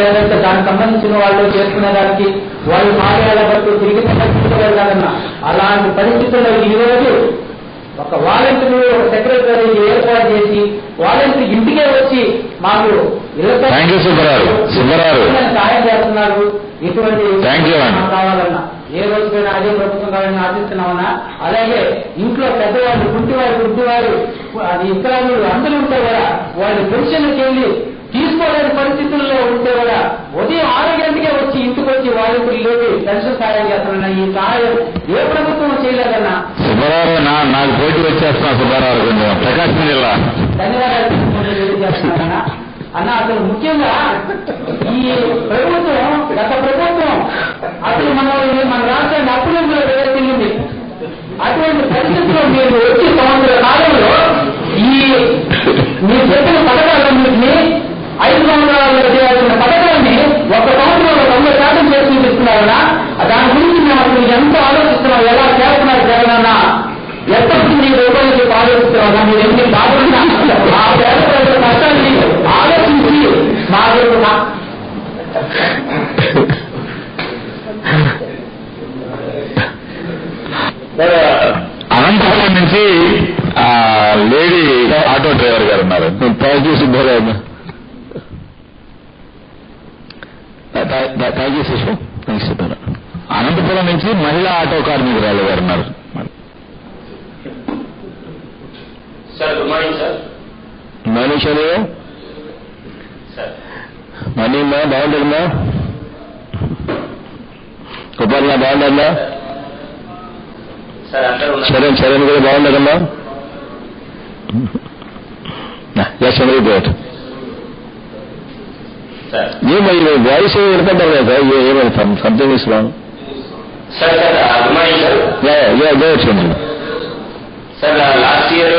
లేదంటే దానికి సంబంధించిన వాళ్ళు చేసుకునే దానికి వాళ్ళు కార్యాలయ బట్టి తిరిగి వెళ్ళాలన్నా. అలాంటి పరిస్థితుల్లో ఈ రోజు ఒక వాలంటీర్, ఒక సెక్రటరీ ఏర్పాటు చేసి వాలంటీర్ ఇంటికే వచ్చి మాకు సహాయం చేస్తున్నారు. ఇటువంటి కావాలన్నా ఏ రోజుకైనా అదే ప్రభుత్వం కావాలని ఆశిస్తున్నామన్నా. అలాగే ఇంట్లో పెద్దవాళ్ళు, గుడ్డివారు, అది ఇతరులు అందరూ ఉంటే కూడా వాళ్ళు పెన్షన్కి వెళ్ళి తీసుకోలేని పరిస్థితుల్లో ఉంటే కూడా ఉదయం 6 గంటలకే వచ్చి ఇంటికి వచ్చి వాళ్ళకి లేచి పెన్షన్ సహాయం చేస్తున్నా. ఈ సహాయం ఏ ప్రభుత్వం చేయలేదన్నా. సుబ్బారావు నాకు పోటీ వచ్చేస్తున్నా. సుబ్బారావు ప్రకాశం జిల్లా ధన్యవాదాలు చేస్తున్నారన్నా. అన్న అసలు ముఖ్యంగా ఈ ప్రభుత్వం గత ప్రభుత్వం అసలు మన రాష్ట్రాన్ని అప్పులలో వేసింది. అటువంటి పరిస్థితుల్లో మీరు వచ్చే సంవత్సర కాలంలో ఈ మీరు చెప్పిన పథకాలన్నింటినీ 5 సంవత్సరాల్లో చేయాల్సిన పథకాన్ని 1 సంవత్సరంలో 90% చేసి చూపిస్తున్నారన్నా. దాని గురించి మేము అసలు ఎంతో ఆలోచిస్తున్నాం. ఎలా చేస్తున్నారు జగనన్నా, ఎప్పటికీ మీ రూపాయలు చెప్పి ఆలోచిస్తున్నామన్నా. మీరు ఎన్ని బాగున్నా ఆ పేద ప్రజల కష్టాన్ని ఆలోచించి మా అనంతపురం నుంచి లేడీ ఆటో డ్రైవర్ గారు ఉన్నారు. Thank you Subbarao. Thank you Shishu. Anantapuram నుంచి మహిళా ఆటో కార్మికురాలు గారు ఉన్నారు. Sir good morning sir. మనీషాలు మనీమ్మా బాగుంటుందా? గోపాలన్నా బాగుంటుందా? చరణ్ కూడా బాగుండదమ్మా? ఏమై వాయిస్ వినపడ్డారు కదా, ఏమైనా something is wrong. Sir good morning sir. వచ్చింది సార్ లాస్ట్ ఇయర్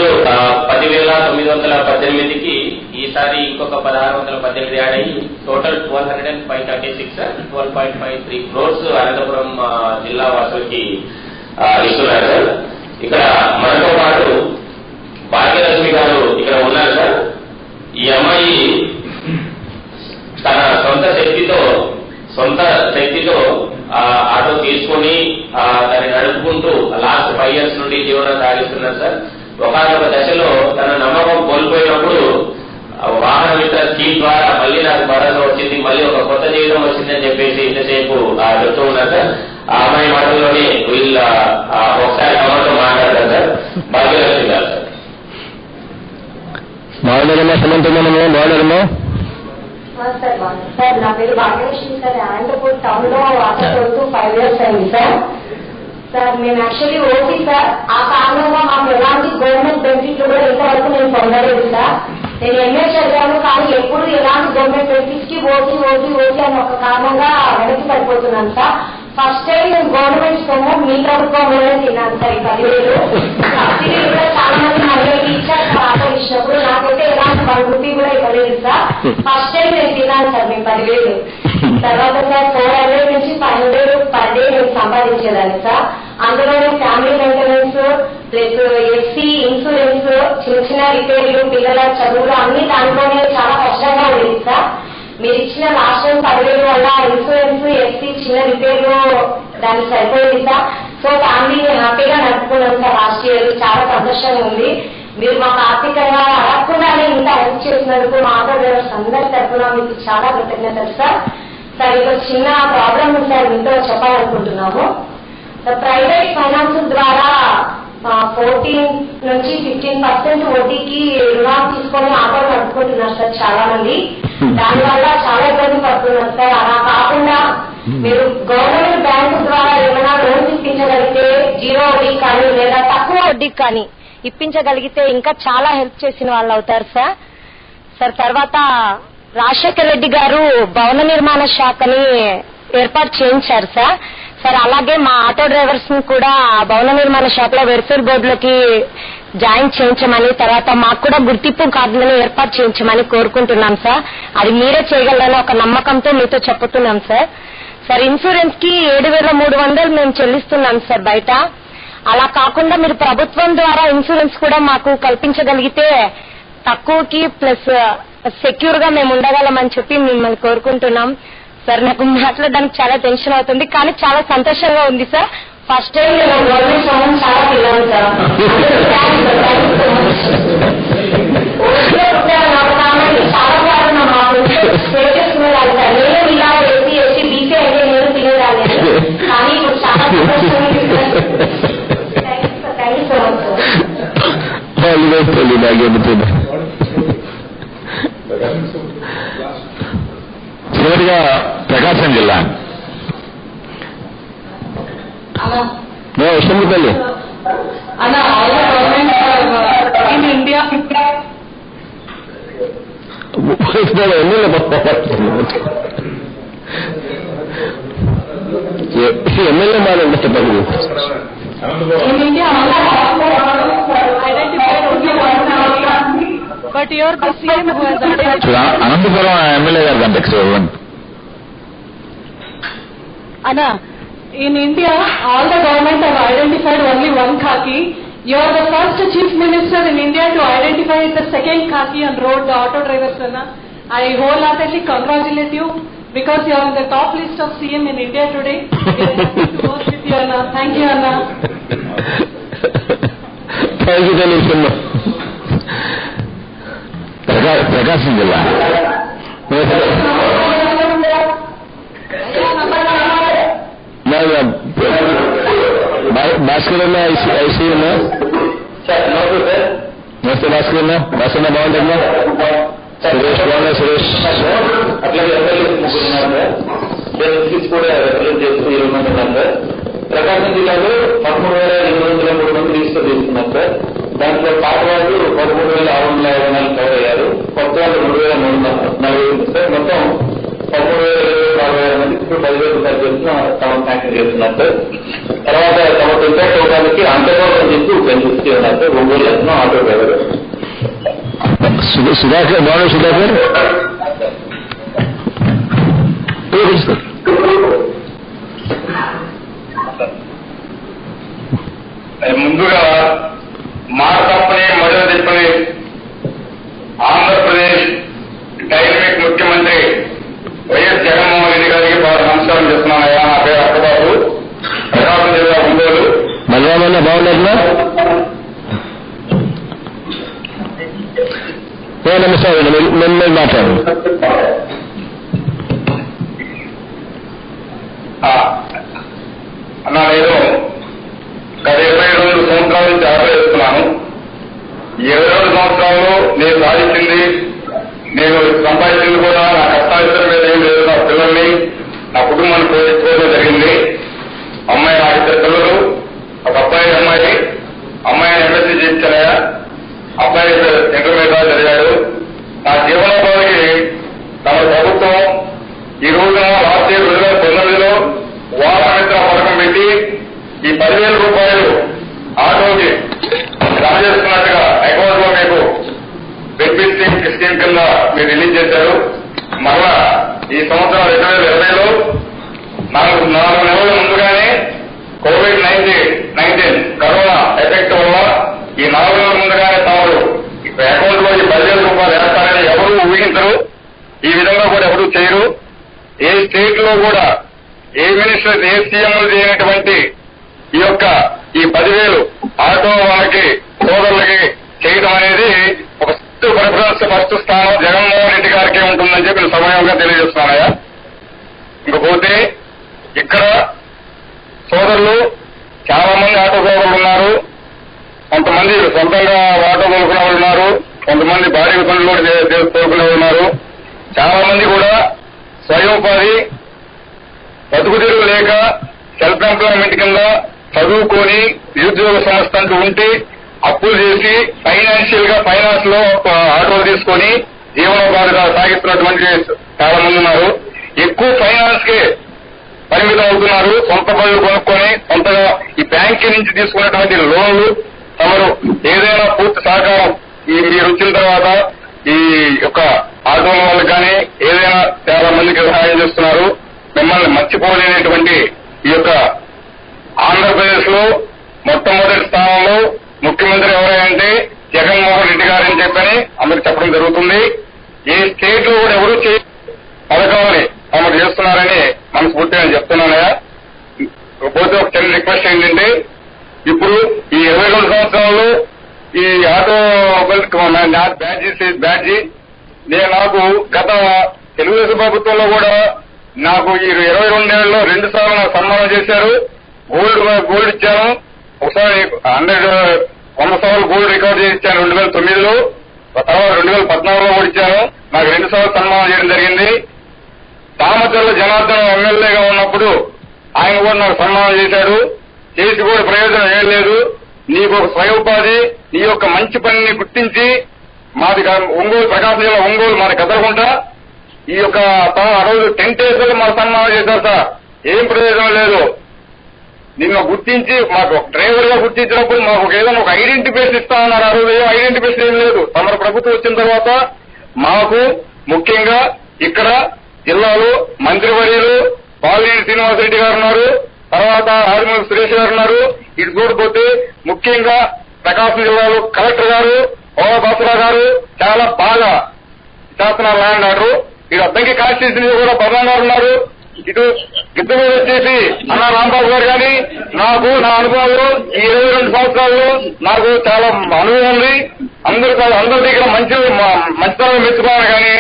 10 10,918కి ఈసారి ఇంకొక 1,618 యాడ్ అయ్యి టోటల్ 12,536 12.53 crores అనంతపురం జిల్లా వాసులకి ఇస్తున్నారు సార్. ఇక్కడ మనతో పాటు భాగ్యలక్ష్మి గారు ఇక్కడ ఉన్నారు సార్. ఈ అమ్మాయి తన సొంత శక్తితో ఆటో తీసుకుని దాన్ని నడుపుకుంటూ లాస్ట్ 5 years నుండి జీవనం సాగిస్తున్నారు సార్. ఒకనొక దశలో తన నమ్మకం కోల్పోయినప్పుడు వాహన మిత్ర స్కీమ్ ద్వారా మళ్ళీ నాకు భరోసా వచ్చింది, మళ్ళీ ఒక కొత్త జీవితం వచ్చిందని చెప్పేసి ఇంతసేపు చెప్తూ ఉన్నారు సార్. ఆ అమ్మాయి మాటల్లోనే వీళ్ళ ఒకసారి తమతో మాట్లాడతారు సార్. భాగ్యలక్ష్మి గారు సార్. బాగున్నారమ్మా సమంతమ్మా, బాగున్నారమ్మా? సార్ నా పేరు భాగ్యలక్ష్మి సార్. అనంతపూర్ టౌన్ లో ఆటో తోలుతూ 5 years అయింది సార్. సార్ మేము యాక్చువల్లీ ఓపీ సార్. ఆ కారణంగా మాకు ఎలాంటి గవర్నమెంట్ బెనిఫిట్లు కూడా ఇంతవరకు నేను పొందలేదు సార్. నేను ఎంఏ చదివాను కానీ ఎప్పుడు ఎలాంటి గవర్నమెంట్ బెనిఫిట్స్ కి ఓటీ అని ఒక కారణంగా వెనక్కి పడిపోతున్నాను సార్. ఫస్ట్ టైం నేను గవర్నమెంట్ సొమ్ము మీ ప్రభుత్వంలోనే తిన్నాను సార్. ఈ 10,000 సబ్సిడీ కూడా చాలా మంది మహిళలకి ఇచ్చారు సార్. ఆటో ఇచ్చినప్పుడు నాకైతే ఎలాంటి 1 రూపీ కూడా ఇవ్వలేదు సార్. ఫస్ట్ టైం నేను తిన్నాను సార్ మీ 10,000. తర్వాత సార్ 400 నుంచి 500 పర్ డే నేను సంపాదించేదాన్ని సార్. అందులోనే family maintenance plus SC insurance, చిన్న రిపేర్లు, పిల్లల చదువులు అన్ని దాంట్లోనే చాలా కష్టంగా ఉండేది సార్. మీరు ఇచ్చిన లాస్ట్ టైం 10,000 వల్ల ఇన్సూరెన్స్, ఎస్సీ, చిన్న రిపేర్లు దానికి సరిపోయింది సార్. సో ఫ్యామిలీని హ్యాపీగా నడుపుకున్నాం సార్. లాస్ట్ ఇయర్ చాలా సంతోషంగా ఉంది. మీరు మాకు ఆర్థికంగా అడగకుండానే ఇంత హెల్ప్ చేసినందుకు మా ఆటో డ్రైవర్స్ అందరి తరఫున మీకు చాలా కృతజ్ఞతలు సార్. సార్ ఇక్కడ చిన్న ప్రాబ్లం ఉంది సార్, మీతో చెప్పాలనుకుంటున్నాము. ప్రైవేట్ ఫైనాన్స్ ద్వారా 14 నుంచి 15% వడ్డీకి రుణాలు తీసుకొని ఆటోలు నడుపుకుంటున్నారు సార్ చాలా మంది. దానివల్ల చాలా ఇబ్బంది పడుతున్నారు సార్. అలా కాకుండా మీరు గవర్నమెంట్ బ్యాంకు ద్వారా ఏమైనా లోన్స్ ఇప్పించగలిగితే 0 వడ్డీకి కానీ లేదా తక్కువ వడ్డీకి కానీ ఇప్పించగలిగితే ఇంకా చాలా హెల్ప్ చేసిన వాళ్ళు అవుతారు సార్. సార్ తర్వాత రాజశేఖర్ రెడ్డి గారు భవన నిర్మాణ శాఖని ఏర్పాటు చేయించారు సార్. సార్ అలాగే మా ఆటో డ్రైవర్స్ ని కూడా భవన నిర్మాణ శాఖలో వెల్ఫేర్ బోర్డులకి జాయిన్ చేయించమని, తర్వాత మాకు కూడా గుర్తింపు కార్డులను ఏర్పాటు చేయించమని కోరుకుంటున్నాం సార్. అది మీరే చేయగలరని ఒక నమ్మకంతో మీతో చెప్పుతున్నాం సార్. సార్ ఇన్సూరెన్స్ కి 7,300 మేము చెల్లిస్తున్నాం సార్ బయట. అలా కాకుండా మీరు ప్రభుత్వం ద్వారా ఇన్సూరెన్స్ కూడా మాకు కల్పించగలిగితే తక్కువకి ప్లస్ సెక్యూర్ గా మేము ఉండగలమని చెప్పి మిమ్మల్ని కోరుకుంటున్నాం సార్. నాకు మాట్లాడడానికి చాలా టెన్షన్ అవుతుంది కానీ చాలా సంతోషంగా ఉంది సార్. ఫస్ట్ టైం నేను గవర్నమెంట్ సొమ్ము చాలా తిన్నాను సార్. చాలా కారణం మాకు స్టేటస్ మీద సార్. నేను ఇలా ఎస్సీ బీసీ అయితే నేను తినేదాన్ని కానీ ఇప్పుడు చాలా సంతోషంగా thank you so much sir. చివరిగా ప్రకాశం జిల్లా ఇష్టం తల్లి ఇండియా ఎమ్మెల్యే మాట్లాడి చెప్పండి. But you're the CM who has identified. Anantapuram MLA గారు కంటెక్స్ ఇవ్వండి. Anna, in India, all the government have identified only one khaki. You are the first chief minister in India to identify the second khaki on road, the auto drivers, Anna. I wholeheartedly congratulate you because you are on the top list of CM in India today. We are happy to work with you, Anna. Thank you, Anna. Thank you, Dennis. ప్రకాశం జిల్లా భాస్కర్ అన్న ఐసీ ఉన్నా నమస్తే భాస్కర్ అన్న. భాస్కర్ బాగుంటుందా? సురేష్ బాగున్నా? సురేష్ అట్లాగే కూడా రిప్రజెంట్ చేస్తూ 20 మంది ఉన్నారు సార్. ప్రకాశం జిల్లాలో 13,803 మంది రిజిస్టర్ చేసుకున్నారు సార్. దాంట్లో పాత వాళ్ళు 13,654 కవర్ అయ్యారు. కొత్త వాళ్ళు 2,340 సార్. మొత్తం 13,046 మంది ఇప్పుడు 10,000 రూపాయలు చేస్తున్న తమ శాంక్షన్ చేస్తున్నారు సార్. తర్వాత తమ ఇంపాక్ట్ అవడానికి అంతర్గతం చెప్పి పెంచుతూ ఉన్నారు సార్. ఒంగోలు లక్షణం ఆటో డ్రైవర్. సుధాకర్ బాగున్నా సుధాకర్ ముందుగా మా కంపెనీ మొదలు చెప్పని ఆంధ్రప్రదేశ్ డైనమిక్ ముఖ్యమంత్రి వైఎస్ జగన్మోహన్ రెడ్డి గారికి నమస్కారం చేస్తున్నానయ్యా. నా పేరు అక్కబాబు, ప్రకాశం జిల్లా ఒంగోలు. మళ్ళా బాగున్నారా? నమస్కారం, నేను మాట్లాడు. అన్నా, నేను గత 22 సంవత్సరాల నుంచి ఆలోచిస్తున్నాను. 22 సంవత్సరాల్లో నేను సాధించింది, నేను సంపాదించింది కూడా నా కష్టాయితం మీద ఏం లేదు. నా పిల్లల్ని, నా కుటుంబాన్ని పోషించుకోవడం జరిగింది. అమ్మాయి, నా 2 పిల్లలు, ఒక అబ్బాయి అమ్మాయి. అమ్మాయిని ఎంఎస్సీ చేయించానయా, అబ్బాయి ఇంటర్మీడియట్ చదివాడు. నా జీవనోపాధికి తమ ప్రభుత్వం ఈ రోజున లాస్ట్ ఇయర్ 2019లో వారమిత్ర పథకం పెట్టి ఈ 10,000 రూపాయలు ఆటోకి జమ చేస్తున్నట్టుగా అకౌంట్ లో మీకు బెనిఫిట్ స్కీమ్ కింద మీరు రిలీజ్ చేశారు. మరలా ఈ సంవత్సరం 2020లో 4 నెలల ముందుగానే COVID-19 కరోనా ఎఫెక్ట్ వల్ల ఈ 4 నెలల ముందుగానే తమరు అకౌంట్ లో ఈ 10,000 రూపాయలు వేస్తారని ఎవరూ ఊహించరు. ఈ విధంగా కూడా ఎవరూ చేయరు. ఏ స్టేట్ లో కూడా ఏ మినిస్టర్, ఏ సీఎంలు చేయనటువంటి ఈ యొక్క ఈ 10,000 ఆటో వాళ్ళకి, సోదరులకి చేయడం అనేది ఒక ఫస్ట్ స్థానం జగన్మోహన్ రెడ్డి గారికి ఉంటుందని చెప్పి సమయంగా తెలియజేస్తున్నానయ్యా. ఇకపోతే ఇక్కడ సోదరులు చాలా మంది ఆటో సోదరులు ఉన్నారు. కొంతమంది సొంతంగా ఆటో తోలుకునే వాళ్ళు ఉన్నారు, కొంతమంది భారీ పనులు కూడా తోలుకునే ఉన్నారు. చాలా మంది కూడా స్వయం ఉపాధి, బతుకు తెరువు లేక సెల్ఫ్ ఎంప్లాయ్మెంట్ కింద చదువుకొని నిరుద్యోగ సంస్థ అంటూ ఉంటే అప్పులు చేసి ఫైనాన్స్ లో ఆటోలు తీసుకొని జీవనోపాధిగా సాగిస్తున్నటువంటి చాలా మంది ఉన్నారు. ఎక్కువ ఫైనాన్స్ కే పరిమితం అవుతున్నారు. సొంత పనులు కొనుక్కొని సొంతగా ఈ బ్యాంక్ నుంచి తీసుకున్నటువంటి లోన్లు తమరు ఏదైనా పూర్తి సహకారం మీరు వచ్చిన తర్వాత ఈ యొక్క ఆటోల వాళ్ళకి కానీ ఏదైనా చాలా మందికి సహాయం చేస్తున్నారు. మిమ్మల్ని మర్చిపోలేనటువంటి ఈ యొక్క ఆంధ్రప్రదేశ్ లో మొట్టమొదటి స్థానంలో ముఖ్యమంత్రి ఎవరంటే జగన్మోహన్ రెడ్డి గారని చెప్పని అందరికి చెప్పడం జరుగుతుంది. ఏ స్టేట్ లో కూడా ఎవరు పథకాలని తమకు చేస్తున్నారని మనస్ఫూర్తిగా చెప్తున్నానయా. పోతే ఒక చిన్న రిక్వెస్ట్ ఏంటంటే, ఇప్పుడు ఈ 22 సంవత్సరాల్లో ఈ ఆటో బ్యాడ్జీ నాకు గత తెలుగుదేశం ప్రభుత్వంలో కూడా నాకు ఈ 22 ఏళ్లలో 2 సార్లు నాకు సన్మానం చేశారు. గోల్డ్ ఇచ్చాను. ఒకసారి 100 సార్లు గోల్డ్ రికార్డ్ చేసి ఇచ్చాను 2009లో. తర్వాత 2014లో కూడా ఇచ్చాను. నాకు 2 సార్లు సన్మానం చేయడం జరిగింది. తామచర్ల జనార్దన్ ఎమ్మెల్యేగా ఉన్నప్పుడు ఆయన కూడా నాకు సన్మానం చేశాడు. చేసి కూడా ప్రయోజనం ఏం లేదు. నీకు ఒక స్వయం ఉపాధి, నీ యొక్క మంచి పనిని గుర్తించి మాది ఒంగోలు, ప్రకాశం జిల్లా ఒంగోలు, మాది కదలకుండా ఈ యొక్క ఆ రోజు 10 days మాకు సన్మానం చేశారు సార్. ఏం ప్రయోజనం లేదు. నిన్ను గుర్తించి మాకు డ్రైవర్ గా గుర్తించినప్పుడు మాకు ఏదైనా ఒక ఐడెంటిఫికేషన్ ఇస్తామన్నారు. ఆ రోజు ఏం ఐడెంటిఫికేషన్ ఏం లేదు. తమ ప్రభుత్వం వచ్చిన తర్వాత మాకు ముఖ్యంగా ఇక్కడ జిల్లాలో మంత్రివర్యులు పాలినేని శ్రీనివాసరెడ్డి గారు ఉన్నారు, తర్వాత ఆదిమూలపు సురేష్ గారు ఉన్నారు. ఇటు చూడకపోతే ముఖ్యంగా ప్రకాశం జిల్లాలో కలెక్టర్ గారు, బాసురా గారు చాలా బాగా చేస్తున్నారు ల్యాండ్ ఆర్డర్. ఇటు అద్దంకి కాన్స్టిట్యూన్సీ కూడా ప్రధాని గారు ఉన్నారు. ఇటు గిద్ద మీద వచ్చేసి అన్నా రాంబాబు గారు కానీ నాకు నా అనుభవంలో ఈ 22 సంవత్సరాల్లో నాకు చాలా అనుభవం ఉంది. అందరి దగ్గర మంచితనం మెచ్చుకోవాలి. కానీ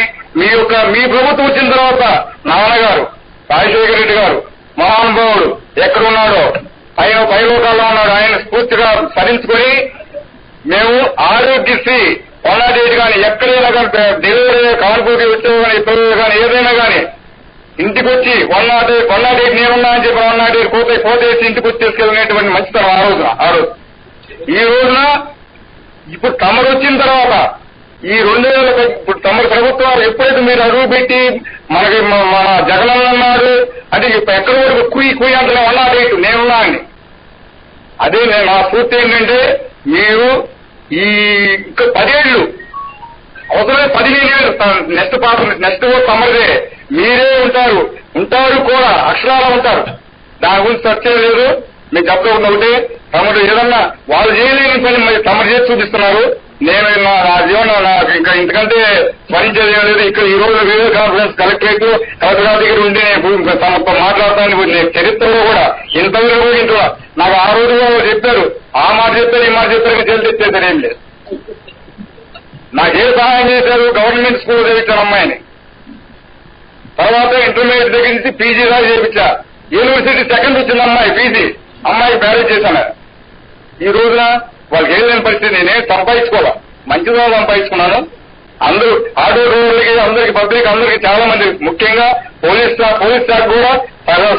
మీ ప్రభుత్వం వచ్చిన తర్వాత నాన్నగారు రాజశేఖర రెడ్డి గారు మహానుభావుడు ఎక్కడున్నాడో ఆయన పైలోకాల్లో ఉన్నాడు. ఆయన స్ఫూర్తిగా స్మరించుకొని మేము ఆరోగ్యశ్రీ 108 కానీ ఎక్కడైనా కానీ డెలివరీ కానుకూకి వచ్చేవి కానీ పిల్లలు కానీ ఏదైనా కానీ ఇంటికి వచ్చి 108 నేనున్నా అని చెప్పి 108 కోతేసి ఇంటికి వచ్చి తీసుకెళ్ళినటువంటి మంచితనం ఆ రోజు. ఈ రోజున ఇప్పుడు తమరు వచ్చిన తర్వాత ఈ 2000 ఇప్పుడు తమరి ప్రభుత్వాలు ఎప్పుడైతే మీరు అడుగు పెట్టి మనకి మన జగనన్న అన్నాడు అంటే ఎక్కడ వరకు కుయ్యి అంటే 108 నేనున్నా అండి. అదే నా స్ఫూర్తి ఏంటంటే మీరు ఈ 10 ఏళ్ళు అవసరమే 15,000 నెక్స్ట్ పాత్ర నెక్స్ట్ సమ్మర్దే మీరే ఉంటారు కూడా అక్షరాలు ఉంటారు. దాని గురించి చర్చే లేదు. మీకు చెప్తా ఉన్న ఒకటి, తమరు ఏదన్నా వాళ్ళు చేయలేని పని మరి తమరు చేసి చూపిస్తున్నారు. నేను నా జీవనం ఇంకా ఇంతకంటే స్మరించేది ఏం లేదు. ఇక్కడ ఈ రోజు వీడియో కాన్ఫరెన్స్ కలెక్టరేట్ కలెక్టర్ దగ్గర ఉండి నేను తమతో మాట్లాడతాను. చరిత్రలో కూడా ఇంతవరకు కూడా ఇంట్లో నాకు ఆ రోజు చెప్పారు, ఆ మాట చెప్పారు, ఈ మాట చెప్పారు, జైలు తెచ్చేది ఏం లేదు. నాకే సహాయం చేశారు, గవర్నమెంట్ స్కూల్ చదివించాను అమ్మాయిని. తర్వాత ఇంటర్మీడియట్ దగ్గర నుంచి పీజీ దాకా చేయించా. యూనివర్సిటీ సెకండ్ వచ్చింది అమ్మాయి పీజీ, అమ్మాయికి మ్యారేజ్ చేశాను. ఈ రోజున వాళ్ళకి ఏం లేని పరిస్థితి. నేనే సంపాదించుకోవాలా, మంచిగా సంపాదించుకున్నాను. అందరూ ఆటో డ్రైవర్లకి, అందరికి పబ్లిక్ అందరికి చాలా మంది, ముఖ్యంగా పోలీస్ శాఖ కూడా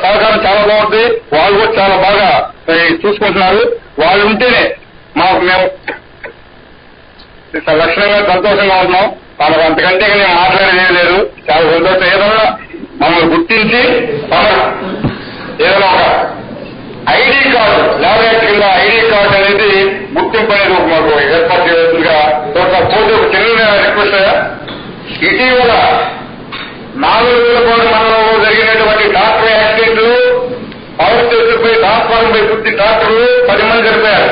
సహకారం చాలా బాగుంటుంది. వాళ్ళు కూడా చాలా బాగా చూసుకుంటున్నారు. వాళ్ళు ఉంటేనే మేము లక్షణంగా సంతోషంగా ఉంటున్నాం. తమకు అంతకంటే నేను మాట్లాడేది లేదు. చాలా సంతోషం. ఏదన్నా మమ్మల్ని గుర్తించి ఏదైనా ఒక ఐడి కార్డు ల్యాబొరేటరీ కింద ఐడి కార్డు అనేది గుర్తింపు అనేది మాకు ఏర్పాటు చేయాల్సిందిగా పోతే ఒక చిన్న రిక్వెస్ట్. ఇటీవల 4,000 మండలంలో జరిగినటువంటి డాక్టర్ యాక్సిడెంట్లు, పవర్ స్టేషన్ పై ట్రాన్స్ఫార్మర్ పై గుర్తి డాక్టర్లు 10 మంది చనిపోయారు.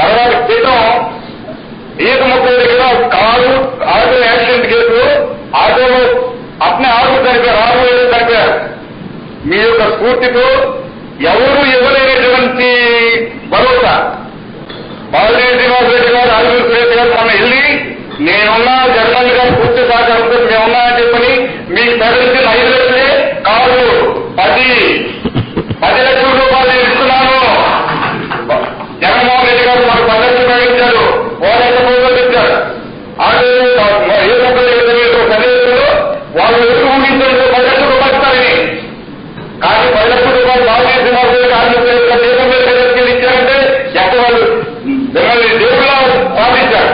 తర్వాత క్రితం ఈత30 దగ్గర కారు ఆటో యాక్సిడెంట్ కేసు, ఆటోలో అప్నే ఆటో చనిపోయారు, ఆటో చనిపోయారు. మీ యొక్క స్ఫూర్తితో ఎవరు ఇవ్వలేనటువంటి భరోసా బాలనేని శ్రీనివాసరెడ్డి గారు, ఆదిమూరి సురేష్ గారు మొన్న వెళ్ళి నేనున్నా, జగన్ గారు పూర్తి సహకారంతో మేమున్నా అని చెప్పని మీకు ప్రకటించిన 5 లక్షలే కాదు 10 లక్షల రూపాయలు నేను ఇస్తున్నాను. జగన్మోహన్ రెడ్డి గారు మాకు 10 లక్షలు ప్రకటించారు. వాళ్ళు ఎంత రోజులు ఇచ్చారు. ఏ సందేశంలో వాళ్ళు ఎదురు ఊహించడంలో 10 లక్షల రూపాయలు ఇస్తారని. కానీ 10 లక్షల రూపాయలు బాలనేని శ్రీనివాసరెడ్డి ఆదిమూరి దేశం మీద ప్రజలకు ఇచ్చారంటే ఎక్కడ వాళ్ళు మిమ్మల్ని దేవుళ్ళ సాధించారు.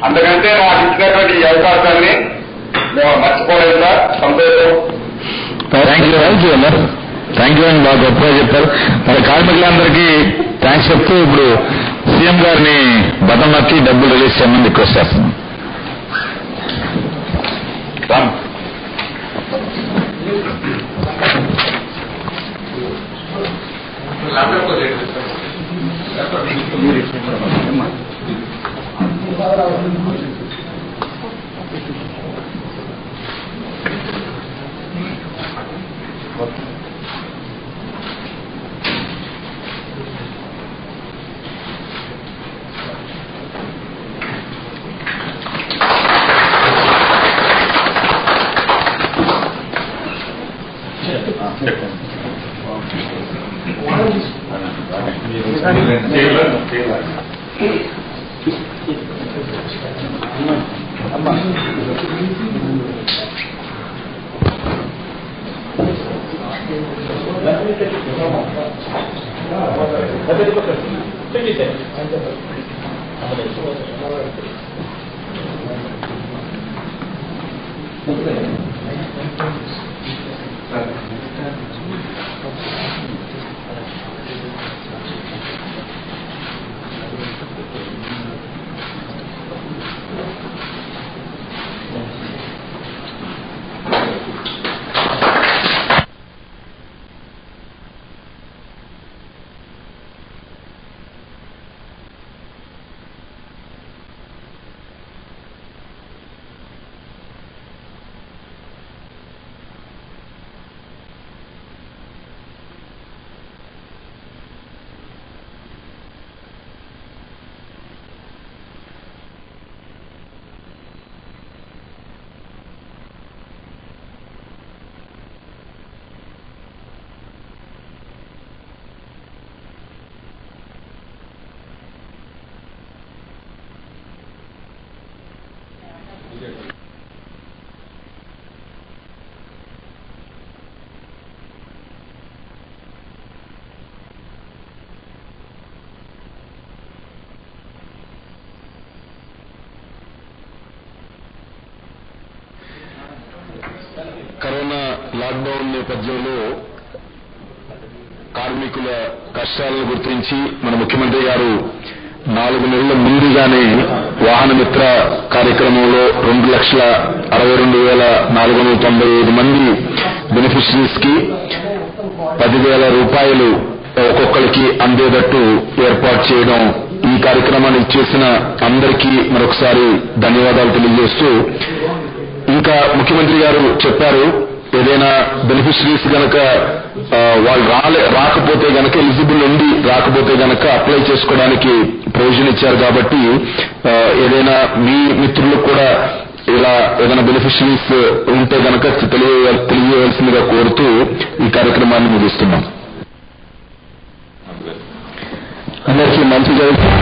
అందుకంటే నాకు ఇచ్చినటువంటి ఈ అవకాశాన్ని మేము మర్చిపోలేదు సార్. సంతోషం. థ్యాంక్ యూ అండి, బాగా గొప్పగా చెప్పారు. మరి కార్మికులందరికీ థ్యాంక్స్ చెప్తూ ఇప్పుడు సీఎం గారిని బటన్ నొక్కి డబ్బులు రిలీజ్ చేయమని రిక్వెస్ట్ చేస్తున్నాం. కరోనా లాక్డౌన్ నేపథ్యంలో కార్మికుల కష్టాలను గుర్తించి మన ముఖ్యమంత్రి గారు 4 నెలల ముందుగానే వాహన మిత్ర కార్యక్రమంలో 2,62,495 మంది బెనిఫిషరీస్ కి 10,000 రూపాయలు ఒక్కొక్కరికి అందేటట్టు ఏర్పాటు చేయడం, ఈ కార్యక్రమాన్ని చేసిన అందరికీ మరొకసారి ధన్యవాదాలు తెలియజేస్తూ, ఇంకా ముఖ్యమంత్రి గారు చెప్పారు ఏదైనా బెనిఫిషరీస్ గనక వాళ్ళు రాకపోతే గనక ఎలిజిబుల్ ఉండి రాకపోతే గనక అప్లై చేసుకోవడానికి ప్రొవిజన్ ఇచ్చారు. కాబట్టి ఏదైనా మీ మిత్రులకు కూడా ఇలా ఏదైనా బెనిఫిషరీస్ ఉంటే గనక తెలియవలసిందిగా కోరుతూ ఈ కార్యక్రమాన్ని ముగిస్తున్నాం. అందరికీ మంచి జరుగుతుంది.